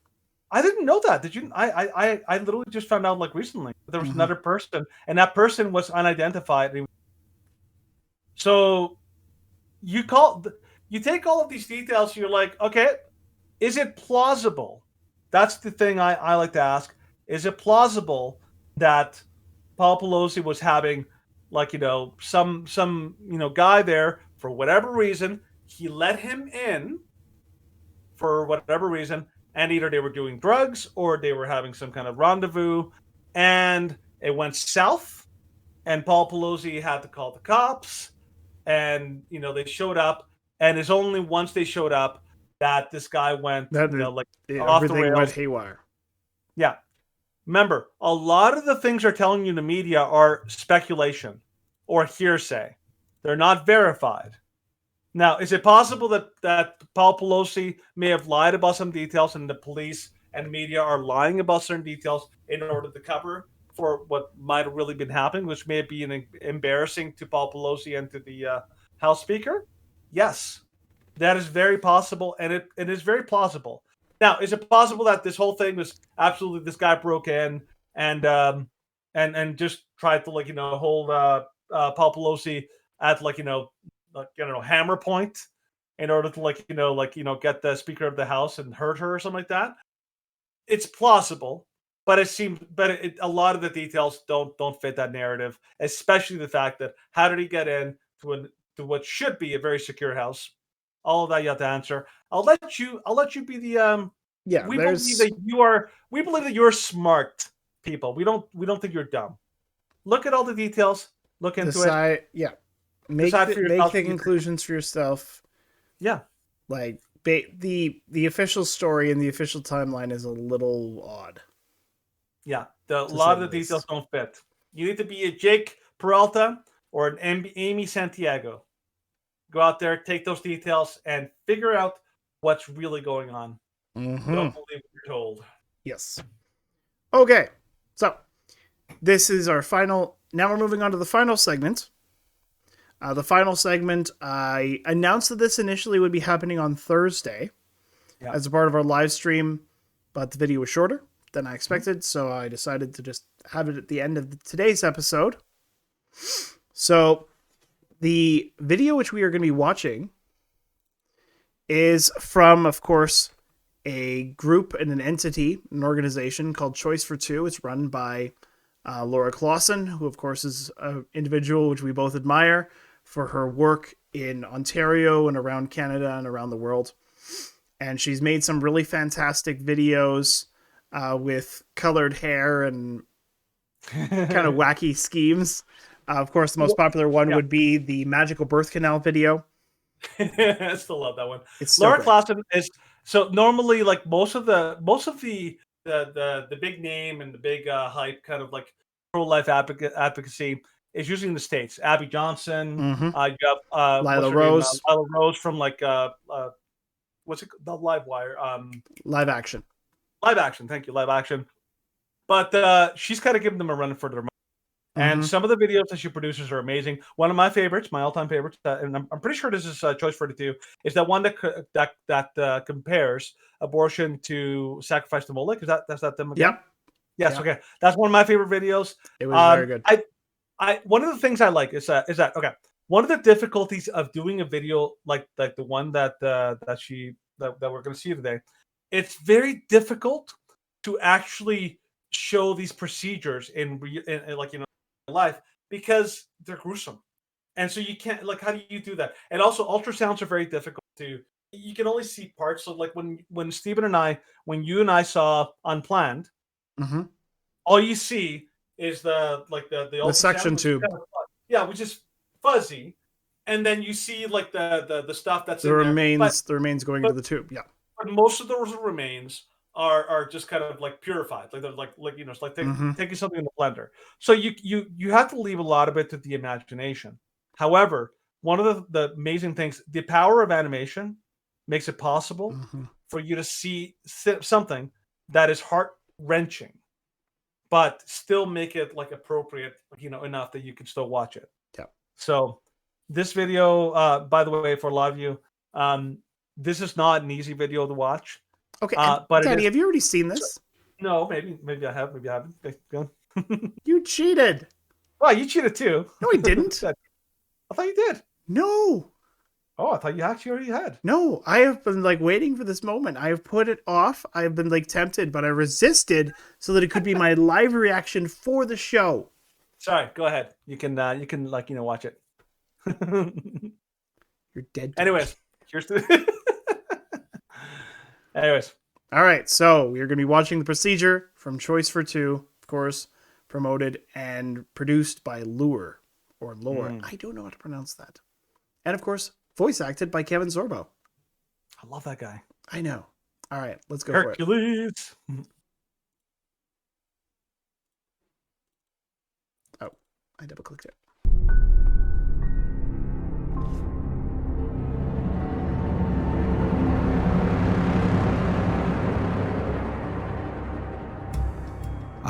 Speaker 1: I didn't know that. Did you? I literally just found out like recently that there was
Speaker 2: Mm-hmm.
Speaker 1: another person, and that person was unidentified. So you take all of these details. You're like, okay, is it plausible? That's the thing I like to ask. Is it plausible that Paul Pelosi was having, like, some guy there for whatever reason? He let him in for whatever reason, and either they were doing drugs or they were having some kind of rendezvous, and it went south, and Paul Pelosi had to call the cops, and they showed up, and it's only once they showed up that this guy went off the
Speaker 2: Everything
Speaker 1: rails.
Speaker 2: went haywire.
Speaker 1: Yeah. Remember, a lot of the things they're telling you in the media are speculation or hearsay. They're not verified. Now, is it possible that Paul Pelosi may have lied about some details and the police and media are lying about certain details in order to cover for what might have really been happening, which may be embarrassing to Paul Pelosi and to the House Speaker? Yes, that is very possible, and it is very plausible. Now, is it possible that this whole thing was absolutely this guy broke in and just tried to hold Paul Pelosi at hammer point in order to get the Speaker of the House and hurt her or something like that? It's plausible, but a lot of the details don't fit that narrative, especially the fact that how did he get in to what should be a very secure house? All of that you have to answer. I'll let you be the we believe that you're smart people. We don't think you're dumb. Look at all the details. Look into it.
Speaker 2: Yeah. Make the conclusions for yourself.
Speaker 1: Yeah.
Speaker 2: Like the official story and the official timeline is a little odd.
Speaker 1: Yeah. A lot of the details don't fit. You need to be a Jake Peralta or an Amy Santiago. Go out there, take those details, and figure out what's really going on.
Speaker 2: Mm-hmm.
Speaker 1: Don't believe what you're told.
Speaker 2: Yes. Okay. So this is our final. Now we're moving on to the final segment. The final segment, I announced that this initially would be happening on Thursday as a part of our live stream, but the video was shorter than I expected, so I decided to just have it at the end of today's episode. So the video which we are going to be watching is from, of course, a group and an entity, an organization called Choice for Two. It's run by Laura Clausen, who, of course, is an individual which we both admire for her work in Ontario and around Canada and around the world. And she's made some really fantastic videos with colored hair and kind of wacky schemes. Of course, the most popular one would be the magical birth canal video.
Speaker 1: I still love that one.
Speaker 2: It's
Speaker 1: Laura Clausen is so normally like most of the the big name and the big hype, kind of like pro-life advocacy, is usually in the States. Abby Johnson,
Speaker 2: Mhm.
Speaker 1: you have
Speaker 2: Lila
Speaker 1: what's her name?
Speaker 2: Rose.
Speaker 1: Lila Rose from like what's it the Live Wire?
Speaker 2: Live action.
Speaker 1: Live action. Thank you, live action. But she's kind of giving them a run for their money. And some of the videos that she produces are amazing. One of my favorites, my all-time favorites, and I'm pretty sure this is Choice 42, is that one that compares abortion to sacrifice to Moloch. That's that them again?
Speaker 2: Yep.
Speaker 1: Yes.
Speaker 2: Yep.
Speaker 1: Okay. That's one of my favorite videos.
Speaker 2: It was very good.
Speaker 1: I one of the things I like is that okay. One of the difficulties of doing a video like the one that we're going to see today, it's very difficult to actually show these procedures in like life, because they're gruesome, and so you can't, like, how do you do that? And also ultrasounds are very difficult to, you can only see parts. So like when Stephen and I, when you and I saw Unplanned, all you see is the
Speaker 2: suction tube,
Speaker 1: which is fuzzy, and then you see like the stuff that's
Speaker 2: the remains going into the tube. Yeah,
Speaker 1: but most of those remains are just kind of like purified, like they're like it's like taking something in the blender. So you have to leave a lot of it to the imagination. However, one of the amazing things, the power of animation makes it possible for you to see something that is heart wrenching, but still make it like appropriate, enough that you can still watch it.
Speaker 2: Yeah.
Speaker 1: So this video, by the way, for a lot of you, this is not an easy video to watch.
Speaker 2: Okay,
Speaker 1: but
Speaker 2: Daddy, have you already seen this?
Speaker 1: No, maybe I have, maybe I haven't. Go on.
Speaker 2: You cheated.
Speaker 1: Well, you cheated too.
Speaker 2: No, I didn't.
Speaker 1: I thought you did.
Speaker 2: No.
Speaker 1: Oh, I thought you actually already had.
Speaker 2: No, I have been like waiting for this moment. I have put it off. I've been like tempted, but I resisted so that it could be my live reaction for the show.
Speaker 1: Sorry, go ahead. You can like watch it.
Speaker 2: You're dead.
Speaker 1: Anyways, here's the. Anyways.
Speaker 2: All right, so we're going to be watching The Procedure from Choice for Two, of course, promoted and produced by Lure, or Lore. I don't know how to pronounce that. And, of course, voice acted by Kevin Sorbo.
Speaker 1: I love that guy.
Speaker 2: I know. All right, let's go
Speaker 1: Hercules.
Speaker 2: For it. Oh, I double-clicked it.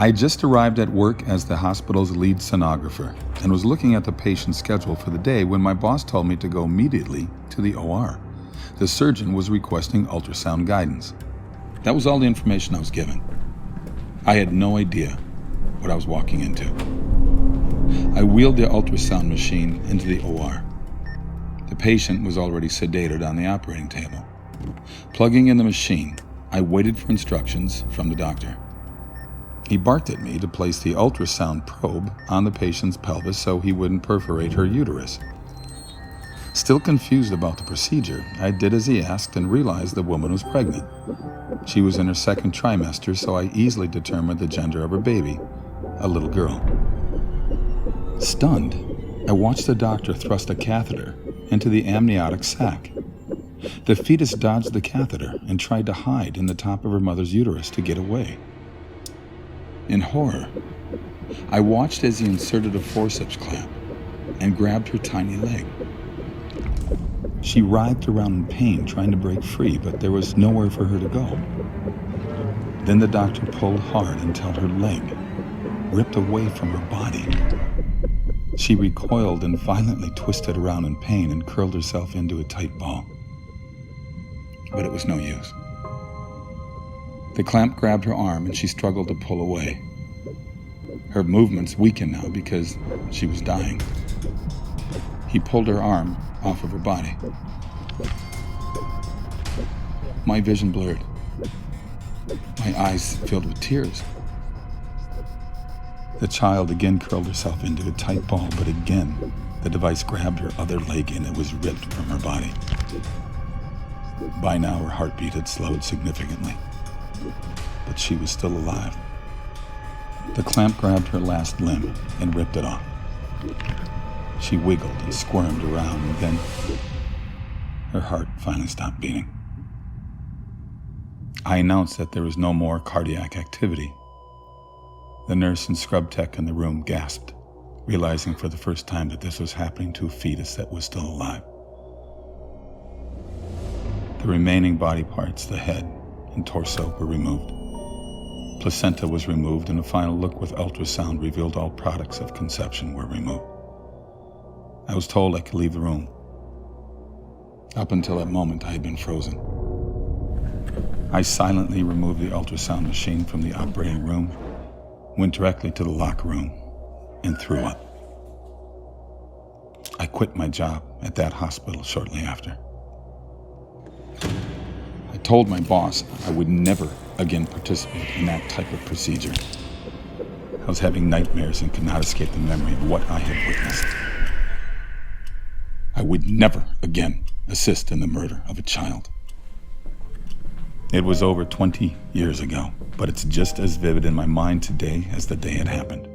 Speaker 6: I just arrived at work as the hospital's lead sonographer and was looking at the patient's schedule for the day when my boss told me to go immediately to the OR. The surgeon was requesting ultrasound guidance. That was all the information I was given. I had no idea what I was walking into. I wheeled the ultrasound machine into the OR. The patient was already sedated on the operating table. Plugging in the machine, I waited for instructions from the doctor. He barked at me to place the ultrasound probe on the patient's pelvis so he wouldn't perforate her uterus. Still confused about the procedure, I did as he asked and realized the woman was pregnant. She was in her second trimester, so I easily determined the gender of her baby, a little girl. Stunned, I watched the doctor thrust a catheter into the amniotic sac. The fetus dodged the catheter and tried to hide in the top of her mother's uterus to get away. In horror, I watched as he inserted a forceps clamp and grabbed her tiny leg. She writhed around in pain, trying to break free, but there was nowhere for her to go. Then the doctor pulled hard until her leg ripped away from her body. She recoiled and violently twisted around in pain and curled herself into a tight ball. But it was no use. The clamp grabbed her arm and she struggled to pull away. Her movements weakened now because she was dying. He pulled her arm off of her body. My vision blurred. My eyes filled with tears. The child again curled herself into a tight ball, but again, the device grabbed her other leg and it was ripped from her body. By now, her heartbeat had slowed significantly, but she was still alive. The clamp grabbed her last limb and ripped it off. She wiggled and squirmed around, and then her heart finally stopped beating. I announced that there was no more cardiac activity. The nurse and scrub tech in the room gasped, realizing for the first time that this was happening to a fetus that was still alive. The remaining body parts, the head and torso, were removed. Placenta was removed, and a final look with ultrasound revealed all products of conception were removed. I was told I could leave the room. Up until that moment, I had been frozen. I silently removed the ultrasound machine from the operating room, went directly to the locker room, and threw up. I quit my job at that hospital shortly after. I told my boss I would never again participate in that type of procedure. I was having nightmares and could not escape the memory of what I had witnessed. I would never again assist in the murder of a child. It was over 20 years ago, but it's just as vivid in my mind today as the day it happened.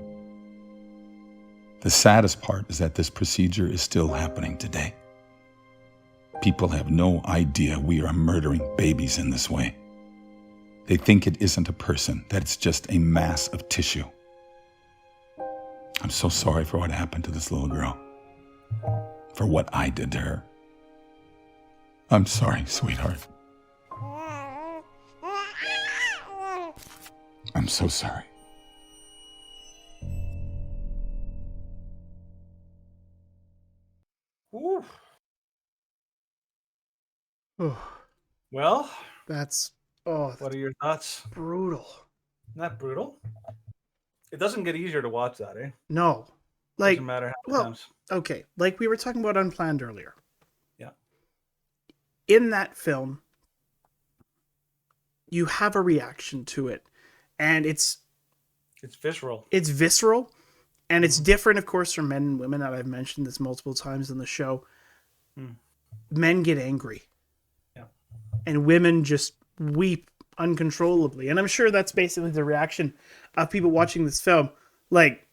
Speaker 6: The saddest part is that this procedure is still happening today. People have no idea we are murdering babies in this way. They think it isn't a person, that it's just a mass of tissue. I'm so sorry for what happened to this little girl, for what I did to her. I'm sorry, sweetheart. I'm so sorry.
Speaker 1: Ooh.
Speaker 2: Oh,
Speaker 1: Well,
Speaker 2: that's
Speaker 1: what are your thoughts?
Speaker 2: brutal.
Speaker 1: Isn't that brutal? It doesn't get easier to watch that, eh?
Speaker 2: No, like,
Speaker 1: Doesn't matter how many times.
Speaker 2: okay, like we were talking about Unplanned earlier.
Speaker 1: Yeah.
Speaker 2: In that film, you have a reaction to it, and it's
Speaker 1: visceral.
Speaker 2: It's visceral, and it's different, of course, from men and women. And I've mentioned this multiple times in the show. Men get angry.
Speaker 1: Yeah.
Speaker 2: And women just weep uncontrollably. And I'm sure that's basically the reaction of people watching this film. Like,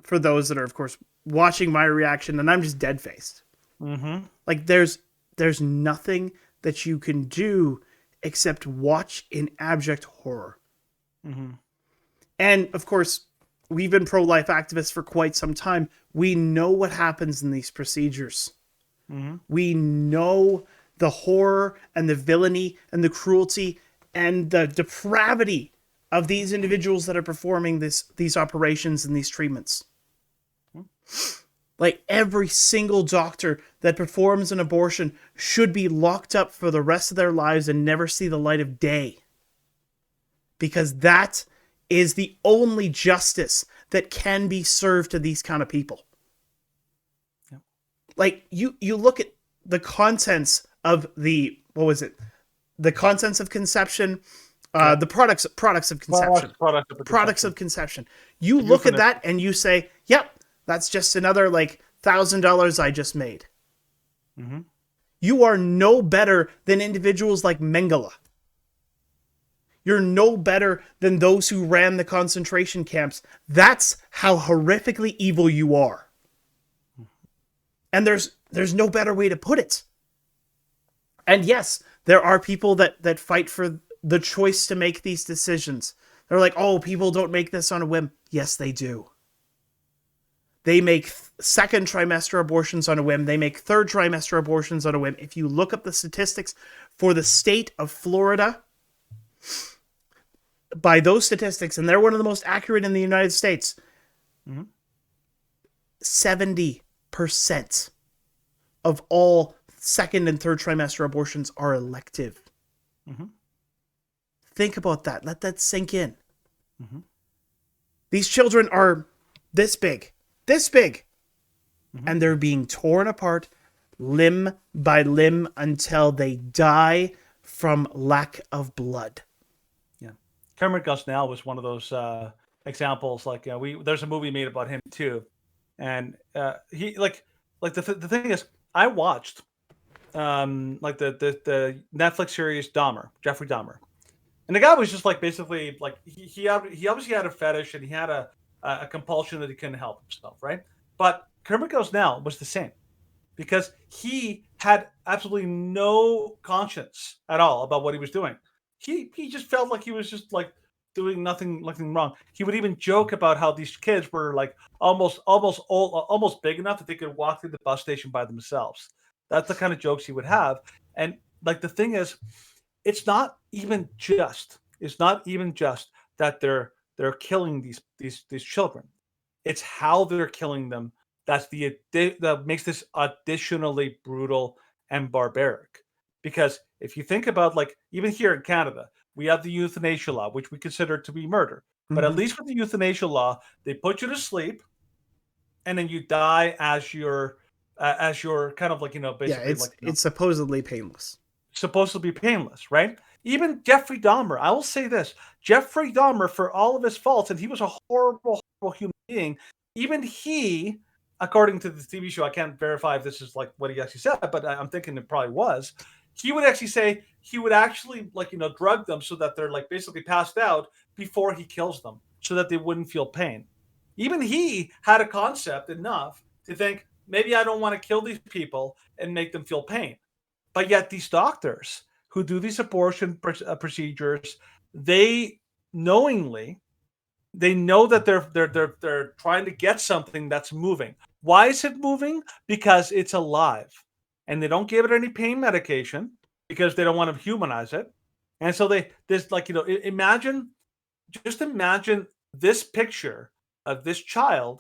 Speaker 2: for those that are, of course, watching my reaction, and I'm just dead-faced.
Speaker 1: Mm-hmm.
Speaker 2: Like, there's nothing that you can do except watch in abject horror.
Speaker 1: Mm-hmm.
Speaker 2: And, of course, we've been pro-life activists for quite some time. We know what happens in these procedures.
Speaker 1: Mm-hmm.
Speaker 2: We know the horror and the villainy and the cruelty and the depravity of these individuals that are performing these operations and these treatments. Like, every single doctor that performs an abortion should be locked up for the rest of their lives and never see the light of day. Because that is the only justice that can be served to these kind of people.
Speaker 1: Yep.
Speaker 2: Like, you look at the contents of the contents of conception, the products of conception. Products of conception. You look at that and you say, yep, that's just another $1,000 I just made.
Speaker 1: Mm-hmm.
Speaker 2: You are no better than individuals like Mengele. You're no better than those who ran the concentration camps. That's how horrifically evil you are. And there's no better way to put it. And yes, there are people that fight for the choice to make these decisions. They're like, oh, people don't make this on a whim. Yes, they do. They make second trimester abortions on a whim. They make third trimester abortions on a whim. If you look up the statistics for the state of Florida, by those statistics, and they're one of the most accurate in the United States, 70% of all second and third trimester abortions are elective.
Speaker 1: Mm-hmm.
Speaker 2: Think about that. Let that sink in.
Speaker 1: Mm-hmm.
Speaker 2: These children are this big, and they're being torn apart limb by limb until they die from lack of blood.
Speaker 1: Yeah. Kermit Gosnell was one of those examples. Like, there's a movie made about him too, and he the thing is, I watched the Netflix series Dahmer, Jeffrey Dahmer, and the guy was just basically he obviously had a fetish and he had a compulsion that he couldn't help himself, right? But Kermit Gosnell was the same, because he had absolutely no conscience at all about what he was doing. he just felt like he was just like doing nothing wrong. He would even joke about how these kids were like almost big enough that they could walk through the bus station by themselves. That's the kind of jokes he would have. And like the thing is, it's not even just that they're killing these children. It's how they're killing them that makes this additionally brutal and barbaric. Because if you think about, like, even here in Canada, we have the euthanasia law, which we consider to be murder. But at least with the euthanasia law, they put you to sleep, and then you die as you're kind of like, basically,
Speaker 2: it's supposedly painless.
Speaker 1: supposed to be painless, right? Even Jeffrey Dahmer, I will say this: Jeffrey Dahmer, for all of his faults, and he was a horrible, horrible human being. Even he, according to the TV show, I can't verify if this is like what he actually said, but I'm thinking it probably was. He would actually say he would actually drug them so that they're like basically passed out before he kills them, so that they wouldn't feel pain. Even he had a concept enough to think, maybe I don't want to kill these people and make them feel pain. But yet these doctors who do these abortion procedures, they knowingly, they know that they're trying to get something that's moving. Why is it moving? Because it's alive, and they don't give it any pain medication because they don't want to humanize it. And so imagine this picture of this child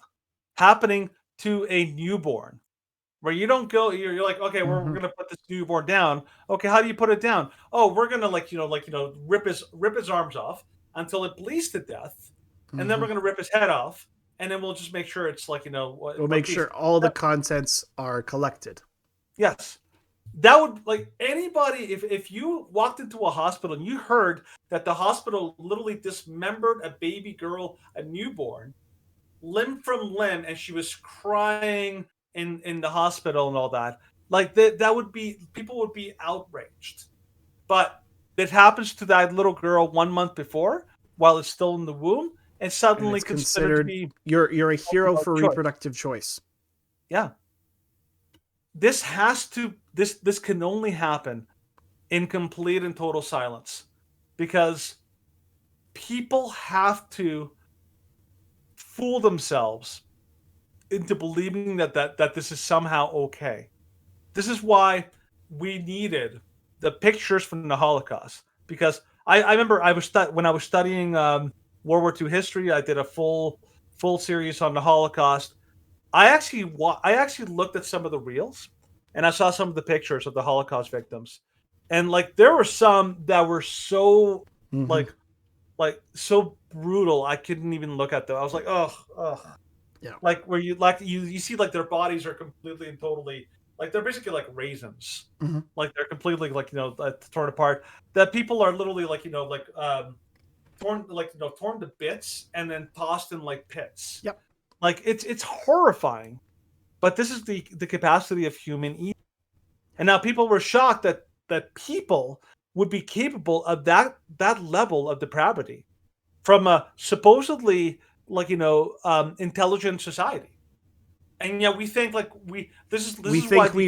Speaker 1: happening to a newborn, where you don't go, you're like, okay, we're gonna put this newborn down. Okay, how do you put it down? Oh, we're gonna rip his arms off until it bleeds to death, and then we're gonna rip his head off, and then we'll just make sure it's
Speaker 2: we'll make sure all the contents are collected.
Speaker 1: Yes. That would, like, anybody, if you walked into a hospital and you heard that the hospital literally dismembered a baby girl, a newborn, limb from limb, and she was crying in the hospital and all that, like that would be, people would be outraged. But it happens to that little girl 1 month before, while it's still in the womb, and suddenly
Speaker 2: it's
Speaker 1: considered to be
Speaker 2: you're a hero for reproductive choice.
Speaker 1: Yeah. This can only happen in complete and total silence, because people have to fool themselves into believing that this is somehow okay. This is why we needed the pictures from the Holocaust, because I remember when I was studying World War II history, I did a full series on the Holocaust. I actually looked at some of the reels, and I saw some of the pictures of the Holocaust victims, and like there were some that were so like so brutal, I couldn't even look at them. I was like, oh,
Speaker 2: yeah.
Speaker 1: Like where you see like their bodies are completely and totally, like, they're basically like raisins, like they're completely torn apart. That people are literally torn to bits and then tossed in like pits.
Speaker 2: Yep.
Speaker 1: Like it's horrifying, but this is the capacity of human evil. And now people were shocked that people would be capable of that level of depravity from a supposedly intelligent society. And yet we think we've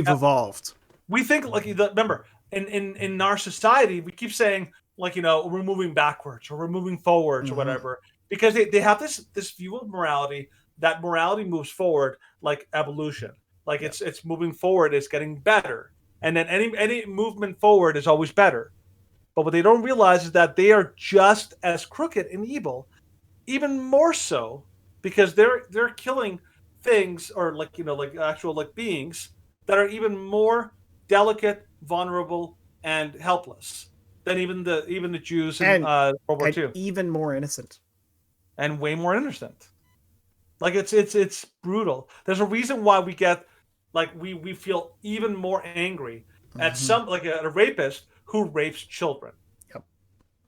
Speaker 2: evolved.
Speaker 1: We think remember in our society we keep saying we're moving backwards or we're moving forwards or whatever, because they have this view of morality, that morality moves forward like evolution, like it's moving forward, it's getting better, and then any movement forward is always better. But what they don't realize is that they are just as crooked and evil, even more so, because they're killing things or actual beings that are even more delicate, vulnerable, and helpless than even the Jews in World War II.
Speaker 2: Even more innocent.
Speaker 1: And way more innocent. Like it's brutal. There's a reason why we get we feel even more angry at some a rapist who rapes children.
Speaker 2: Yep.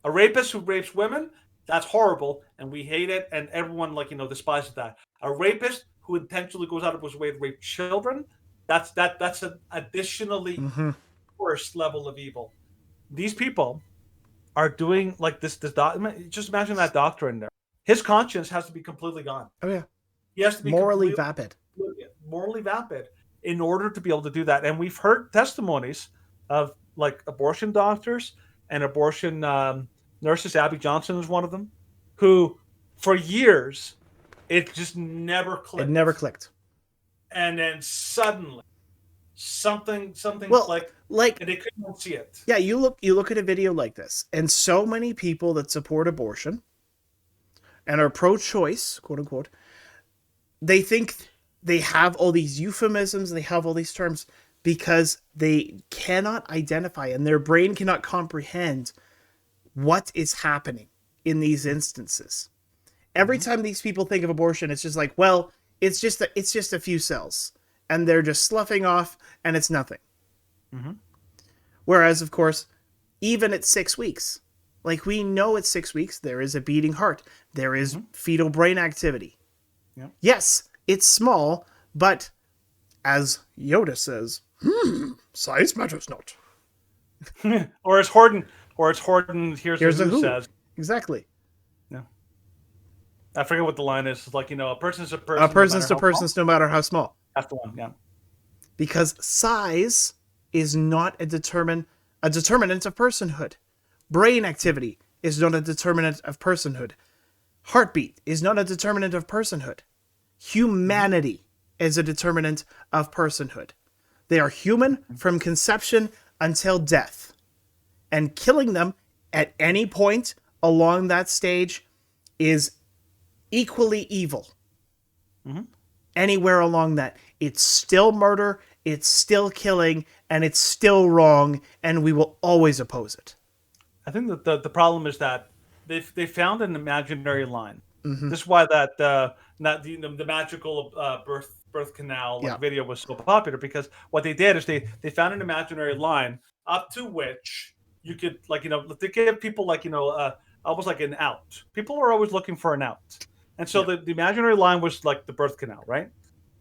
Speaker 1: A rapist who rapes women, that's horrible, and we hate it, and everyone despises that. A rapist who intentionally goes out of his way to rape children, that's an additionally worse level of evil. These people are doing this. Just imagine that doctor in there. His conscience has to be completely gone.
Speaker 2: Oh yeah,
Speaker 1: he has to be
Speaker 2: morally vapid.
Speaker 1: Morally vapid in order to be able to do that. And we've heard testimonies of abortion doctors and abortion nurses. Abby Johnson is one of them, who for years it just never clicked.
Speaker 2: It never clicked.
Speaker 1: And then suddenly something
Speaker 2: Well,
Speaker 1: clicked,
Speaker 2: like,
Speaker 1: and they couldn't see it.
Speaker 2: yeah, you look at a video like this, and so many people that support abortion and are pro-choice, quote unquote, they think they have all these euphemisms, they have all these terms because they cannot identify and their brain cannot comprehend what is happening in these instances. Every time these people think of abortion, it's just like, well, it's just a few cells, and they're just sloughing off, and it's nothing.
Speaker 1: Mm-hmm.
Speaker 2: Whereas, of course, even at 6 weeks, like we know at 6 weeks, there is a beating heart. There is fetal brain activity.
Speaker 1: Yep.
Speaker 2: Yes, it's small, but as Yoda says, size matters not.
Speaker 1: or as Horton here's
Speaker 2: a
Speaker 1: who
Speaker 2: who.
Speaker 1: says.
Speaker 2: Exactly.
Speaker 1: Yeah. I forget what the line is. It's like, a person's a person.
Speaker 2: A person's
Speaker 1: no
Speaker 2: to person's no matter how small.
Speaker 1: That's the one, yeah.
Speaker 2: Because size is not a determinant of personhood. Brain activity is not a determinant of personhood. Heartbeat is not a determinant of personhood. Humanity is a determinant of personhood. They are human from conception until death. And killing them at any point along that stage is equally evil.
Speaker 1: Mm-hmm.
Speaker 2: Anywhere along that, it's still murder, it's still killing, and it's still wrong, and we will always oppose it.
Speaker 1: I think that the problem is that they found an imaginary line.
Speaker 2: Mm-hmm.
Speaker 1: This is why that the magical birth canal video was so popular, because what they did is they found an imaginary line up to which you could, they give people almost like an out. People are always looking for an out, and so the imaginary line was like the birth canal, right?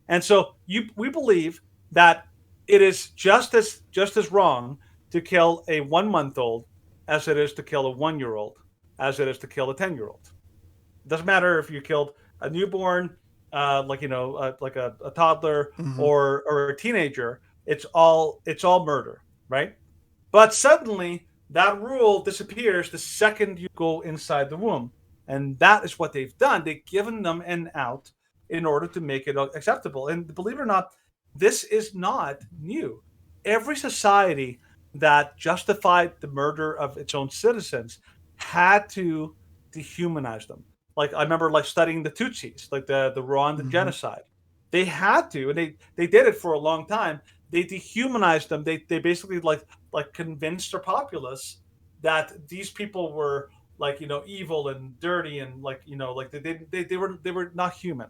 Speaker 1: And so we believe that it is just as wrong to kill a 1-month-old as it is to kill a 1-year-old, as it is to kill a 10-year-old. It doesn't matter if you killed a newborn, like a toddler or a teenager. It's all murder, right? But suddenly that rule disappears the second you go inside the womb, and that is what they've done. They've given them an out in order to make it acceptable. And believe it or not, this is not new. Every society that justified the murder of its own citizens had to dehumanize them. Like, I remember studying the Tutsis, like the Rwanda genocide. They had to, and they did it for a long time. They dehumanized them. They basically convinced their populace that these people were evil and dirty, and they were not human.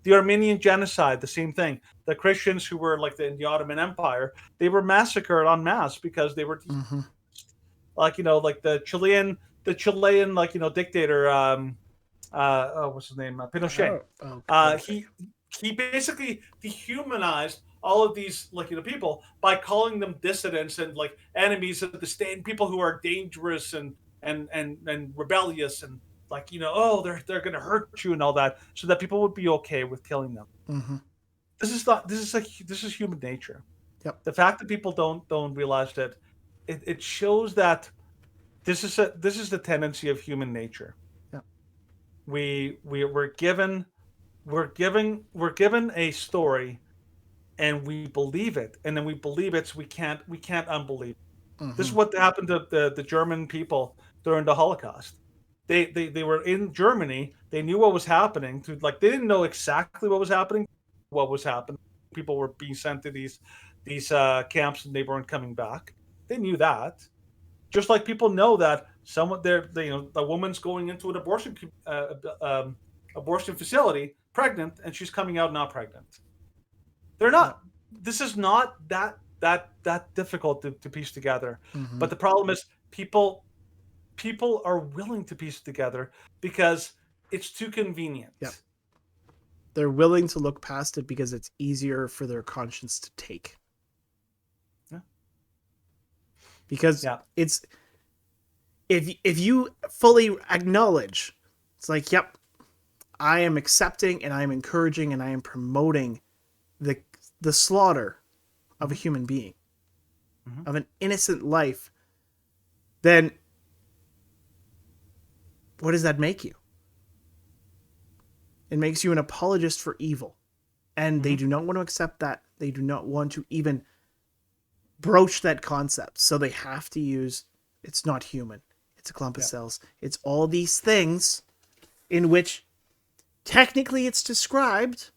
Speaker 1: The Armenian genocide, the same thing. The Christians who were in the Ottoman Empire, they were massacred en masse because they were the Chilean dictator, what's his name? Pinochet. He basically dehumanized all of these people by calling them dissidents and enemies of the state, people who are dangerous and rebellious, and they're going to hurt you and all that, so that people would be okay with killing them. This is human nature.
Speaker 2: Yep.
Speaker 1: The fact that people don't realize that it shows that this is the tendency of human nature.
Speaker 2: Yep.
Speaker 1: We're given a story, and we believe it, and then we believe it, so we can't unbelieve it. This is what happened to the German people during the Holocaust. They were in Germany. They knew what was happening. They didn't know exactly what was happening. People were being sent to these camps, and they weren't coming back. They knew that. Just like people know that the woman's going into an abortion facility pregnant, and she's coming out not pregnant. They're not. This is not that difficult to piece together. But the problem is people are willing to piece it together because it's too convenient.
Speaker 2: Yeah. They're willing to look past it because it's easier for their conscience to take.
Speaker 1: Yeah.
Speaker 2: Because it's if you fully acknowledge, it's like, yep, I am accepting and I am encouraging and I am promoting the slaughter of a human being, of an innocent life then what does that make you? It makes you an apologist for evil. And they do not want to accept that. They do not want to even broach that concept. So they have to use, it's not human. It's a clump of cells. It's all these things in which technically it's described,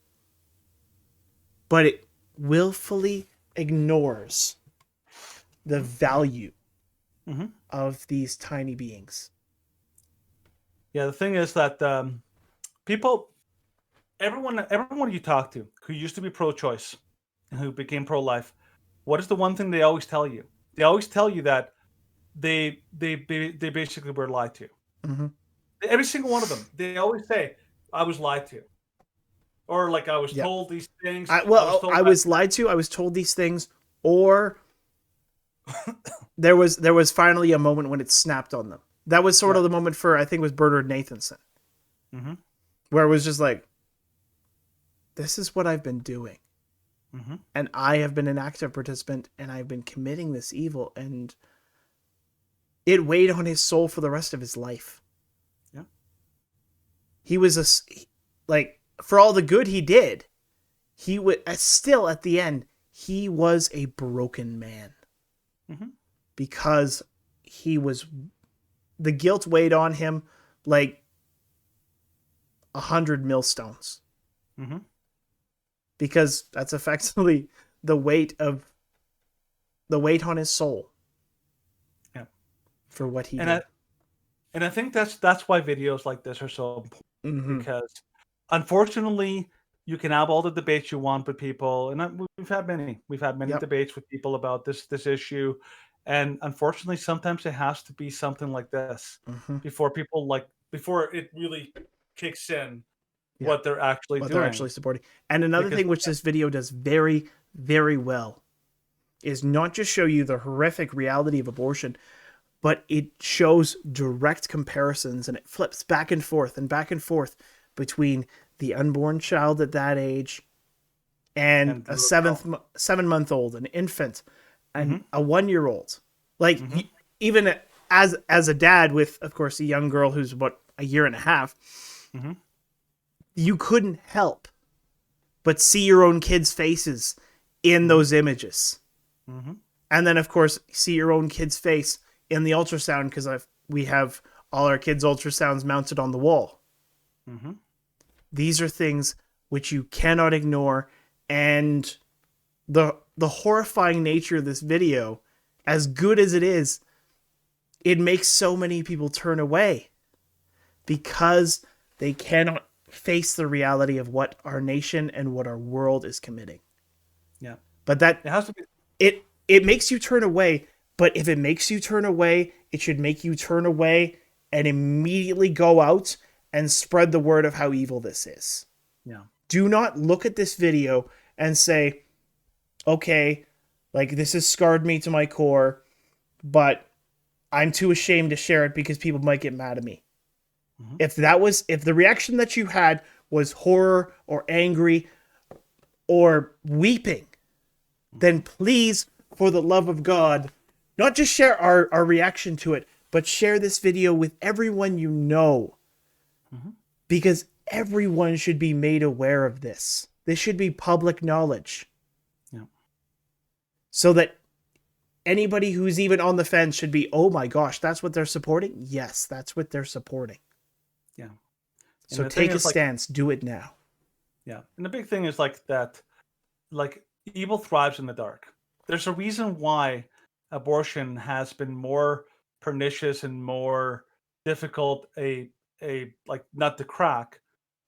Speaker 2: but it willfully ignores the value of these tiny beings.
Speaker 1: Yeah, the thing is that everyone you talk to who used to be pro-choice and who became pro-life, what is the one thing they always tell you? They always tell you that they basically were lied to. Every single one of them. They always say, "I was lied to," or like I was told these things.
Speaker 2: I was lied to. I was told these things, or there was finally a moment when it snapped on them. That was sort of the moment for, I think it was Bernard Nathanson, where it was just like, this is what I've been doing. And I have been an active participant, and I've been committing this evil, and it weighed on his soul for the rest of his life.
Speaker 1: Yeah.
Speaker 2: He was for all the good he did, he would still at the end, he was a broken man. Because the guilt weighed on him like 100 millstones. Because that's effectively the weight on his soul.
Speaker 1: Yeah.
Speaker 2: For what he did.
Speaker 1: And I think that's why videos like this are so important. Because unfortunately, you can have all the debates you want with people, and we've had many debates with people about this issue. And unfortunately, sometimes it has to be something like this before it really kicks in what they're actually doing.
Speaker 2: They're actually supporting. And another thing which this video does very, very well is not just show you the horrific reality of abortion, but it shows direct comparisons, and it flips back and forth between the unborn child at that age and a 7-month-old, an infant, and a 1-year-old. Like even as a dad with, of course, a young girl who's about a year and a half, you couldn't help but see your own kids' faces in those images. And then, of course, see your own kid's face in the ultrasound, because we have all our kids' ultrasounds mounted on the wall. These are things which you cannot ignore, and the horrifying nature of this video, as good as it is, it makes so many people turn away because they cannot face the reality of what our nation and what our world is committing.
Speaker 1: Yeah.
Speaker 2: But that
Speaker 1: it has to be.
Speaker 2: It makes you turn away, but if it makes you turn away, it should make you turn away and immediately go out and spread the word of how evil this is.
Speaker 1: Yeah.
Speaker 2: Do not look at this video and say, okay, like this has scarred me to my core, but I'm too ashamed to share it because people might get mad at me. If the reaction that you had was horror or angry or weeping, then please, for the love of God, not just share our reaction to it, but share this video with everyone you know. Because everyone should be made aware of this. This should be public knowledge.
Speaker 1: Yeah.
Speaker 2: So that anybody who's even on the fence should be, oh my gosh, that's what they're supporting? Yes, that's what they're supporting.
Speaker 1: Yeah.
Speaker 2: So take a stance. Do it now.
Speaker 1: Yeah. And the big thing is that evil thrives in the dark. There's a reason why abortion has been more pernicious and more difficult a nut to crack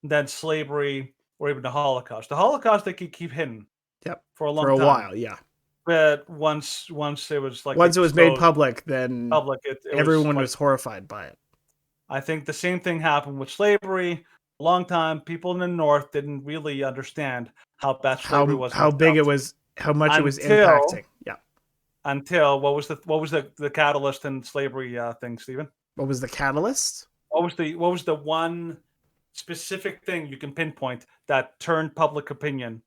Speaker 1: than slavery or even the Holocaust. The Holocaust they could keep hidden.
Speaker 2: Yep.
Speaker 1: For a long time.
Speaker 2: While, yeah.
Speaker 1: But once it was
Speaker 2: once it was made public, then everyone was horrified by it.
Speaker 1: I think the same thing happened with slavery. A long time, people in the North didn't really understand how bad slavery was.
Speaker 2: How big it was, how much it was impacting. Yeah.
Speaker 1: Until what was the catalyst in slavery thing, Stephen?
Speaker 2: What was the catalyst?
Speaker 1: What was the one specific thing you can pinpoint that turned public opinion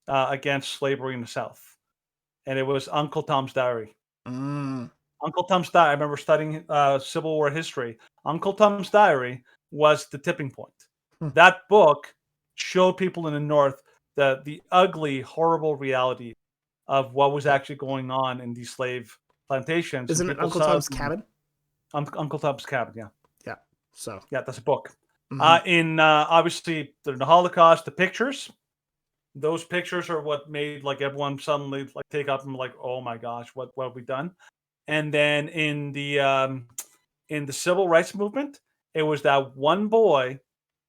Speaker 1: against slavery in the South? And it was Uncle Tom's Diary. Uncle Tom's Diary. I remember studying Civil War history. Uncle Tom's Diary was the tipping point. That book showed people in the North the ugly, horrible reality of what was actually going on in these slave plantations.
Speaker 2: Isn't it Uncle Tom's Cabin?
Speaker 1: Uncle Tom's Cabin, yeah.
Speaker 2: Yeah. So
Speaker 1: yeah, that's a book.
Speaker 2: Mm-hmm.
Speaker 1: In obviously the Holocaust, the pictures. Those pictures are what made like everyone suddenly like take up and like, oh my gosh, what have we done? And then in the civil rights movement, it was that one boy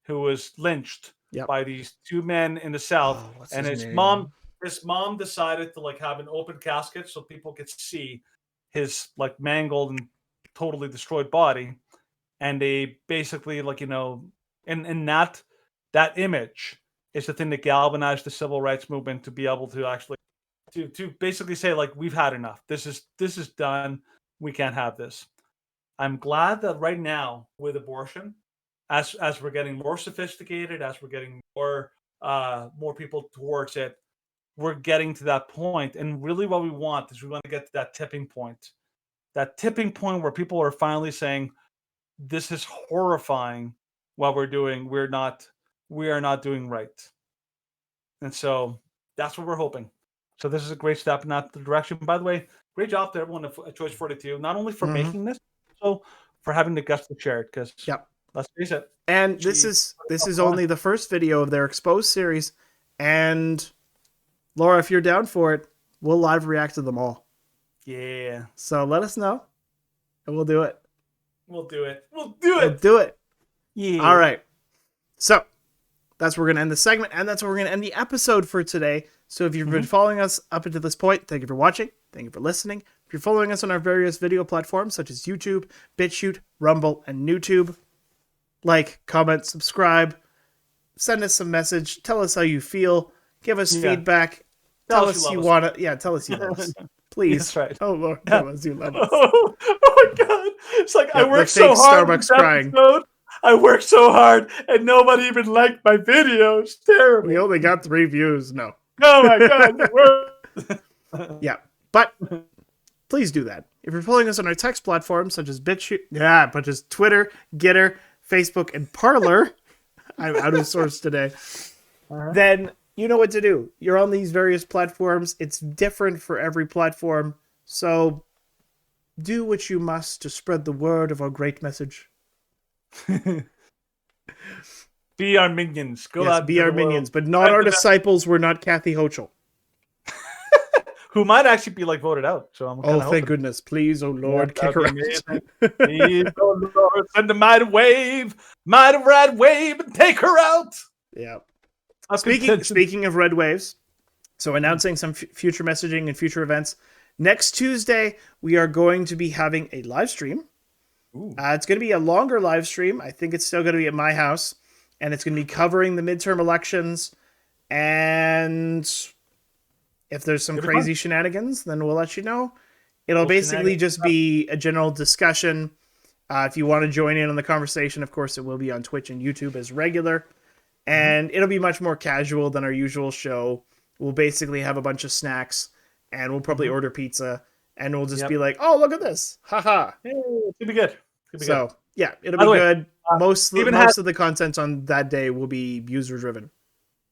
Speaker 1: who was lynched by these two men in the South, and his mom decided to like have an open casket so people could see his like mangled and totally destroyed body, and they basically like and that image is the thing that galvanized the civil rights movement to be able to actually to basically say like, we've had enough. This is done. We can't have this. I'm glad that right now with abortion, as we're getting more sophisticated, as we're getting more people towards it, we're getting to that point. And really what we want is we want to get to that tipping point. That tipping point where people are finally saying, this is horrifying what we're doing. We are not doing right. And so that's what we're hoping. So this is a great step in that direction. By the way, great job to everyone at Choice 42, not only for making this, also for having the guts to share it. Because let's face it.
Speaker 2: And this is only the first video of their Exposed series. And Laura, if you're down for it, we'll live react to them all.
Speaker 1: Yeah.
Speaker 2: So let us know, and we'll do it.
Speaker 1: We'll do it.
Speaker 2: Yeah. All right. So that's where we're going to end the segment, and that's where we're going to end the episode for today. So if you've been following us up until this point, thank you for watching. Thank you for listening. If you're following us on our various video platforms, such as YouTube, BitChute, Rumble, and YouTube, like, comment, subscribe, send us some message, tell us how you feel, give us feedback, tell us you want to, tell us you love us. Please.
Speaker 1: That's right.
Speaker 2: Oh, Lord, tell us you love us.
Speaker 1: Oh my God. It's like, I worked so hard.
Speaker 2: Starbucks crying.
Speaker 1: I worked so hard, and nobody even liked my video. It's terrible.
Speaker 2: We only got 3 views. No.
Speaker 1: Oh my God.
Speaker 2: Yeah. But please do that. If you're following us on our text platforms, such as BitChute, but just Twitter, Getter, Facebook, and Parler, I'm out of source today, then you know what to do. You're on these various platforms. It's different for every platform. So do what you must to spread the word of our great message.
Speaker 1: Be our minions. Go out.
Speaker 2: Be our minions, but not our disciples. We're not Kathy Hochul.
Speaker 1: Who might actually be like voted out. So I'm
Speaker 2: thank goodness. Please, oh Lord, kick her out.
Speaker 1: Please, oh Lord, send a mighty red wave, and take her out.
Speaker 2: Yeah. Speaking of red waves, so announcing some future messaging and future events. Next Tuesday, we are going to be having a live stream. It's going to be a longer live stream. I think it's still going to be at my house. And it's going to be covering the midterm elections. And if there's some crazy shenanigans, then we'll let you know. It'll basically just be a general discussion. If you want to join in on the conversation, of course, it will be on Twitch and YouTube as regular. And it'll be much more casual than our usual show. We'll basically have a bunch of snacks, and we'll probably order pizza, and we'll just be like, oh, look at this. Haha.
Speaker 1: Hey, it'll be good.
Speaker 2: Yeah, it'll be good. Most of the content on that day will be user-driven.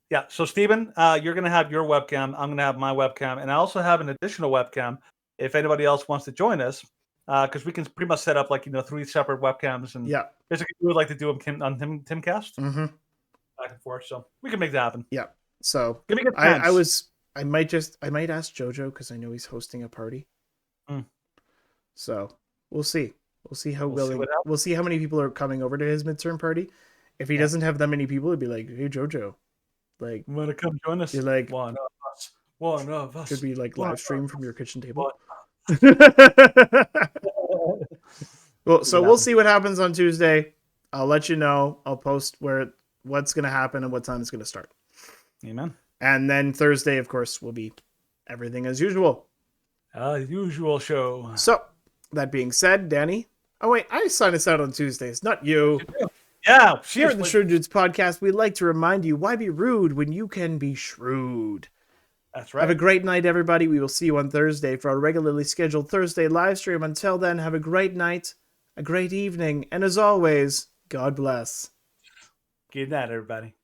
Speaker 1: Yeah, so Stephen, you're going to have your webcam. I'm going to have my webcam. And I also have an additional webcam if anybody else wants to join us, because we can pretty much set up 3 separate webcams. And basically we would like to do them on Timcast.
Speaker 2: Mm-hmm.
Speaker 1: Back and forth, so we can make that happen.
Speaker 2: Yeah. So
Speaker 1: give me good
Speaker 2: I might ask Jojo because I know he's hosting a party. So we'll see. We'll see how we'll see how many people are coming over to his midterm party. If he doesn't have that many people, it'd be like, hey Jojo, like,
Speaker 1: want to come join us?
Speaker 2: You're like,
Speaker 1: one of us.
Speaker 2: Could be like live stream from your kitchen table. Well, so we'll see what happens on Tuesday. I'll let you know. I'll post what's going to happen and what time it's going to start.
Speaker 1: Amen.
Speaker 2: And then Thursday, of course, will be everything as usual.
Speaker 1: Usual show.
Speaker 2: So, that being said, Danny. Oh, wait, I signed us out on Tuesdays, not you.
Speaker 1: Yeah.
Speaker 2: Here at the Shrewd Dudes podcast, we'd like to remind you, why be rude when you can be shrewd?
Speaker 1: That's right.
Speaker 2: Have a great night, everybody. We will see you on Thursday for our regularly scheduled Thursday live stream. Until then, have a great night, a great evening, and as always, God bless.
Speaker 1: Good night, everybody.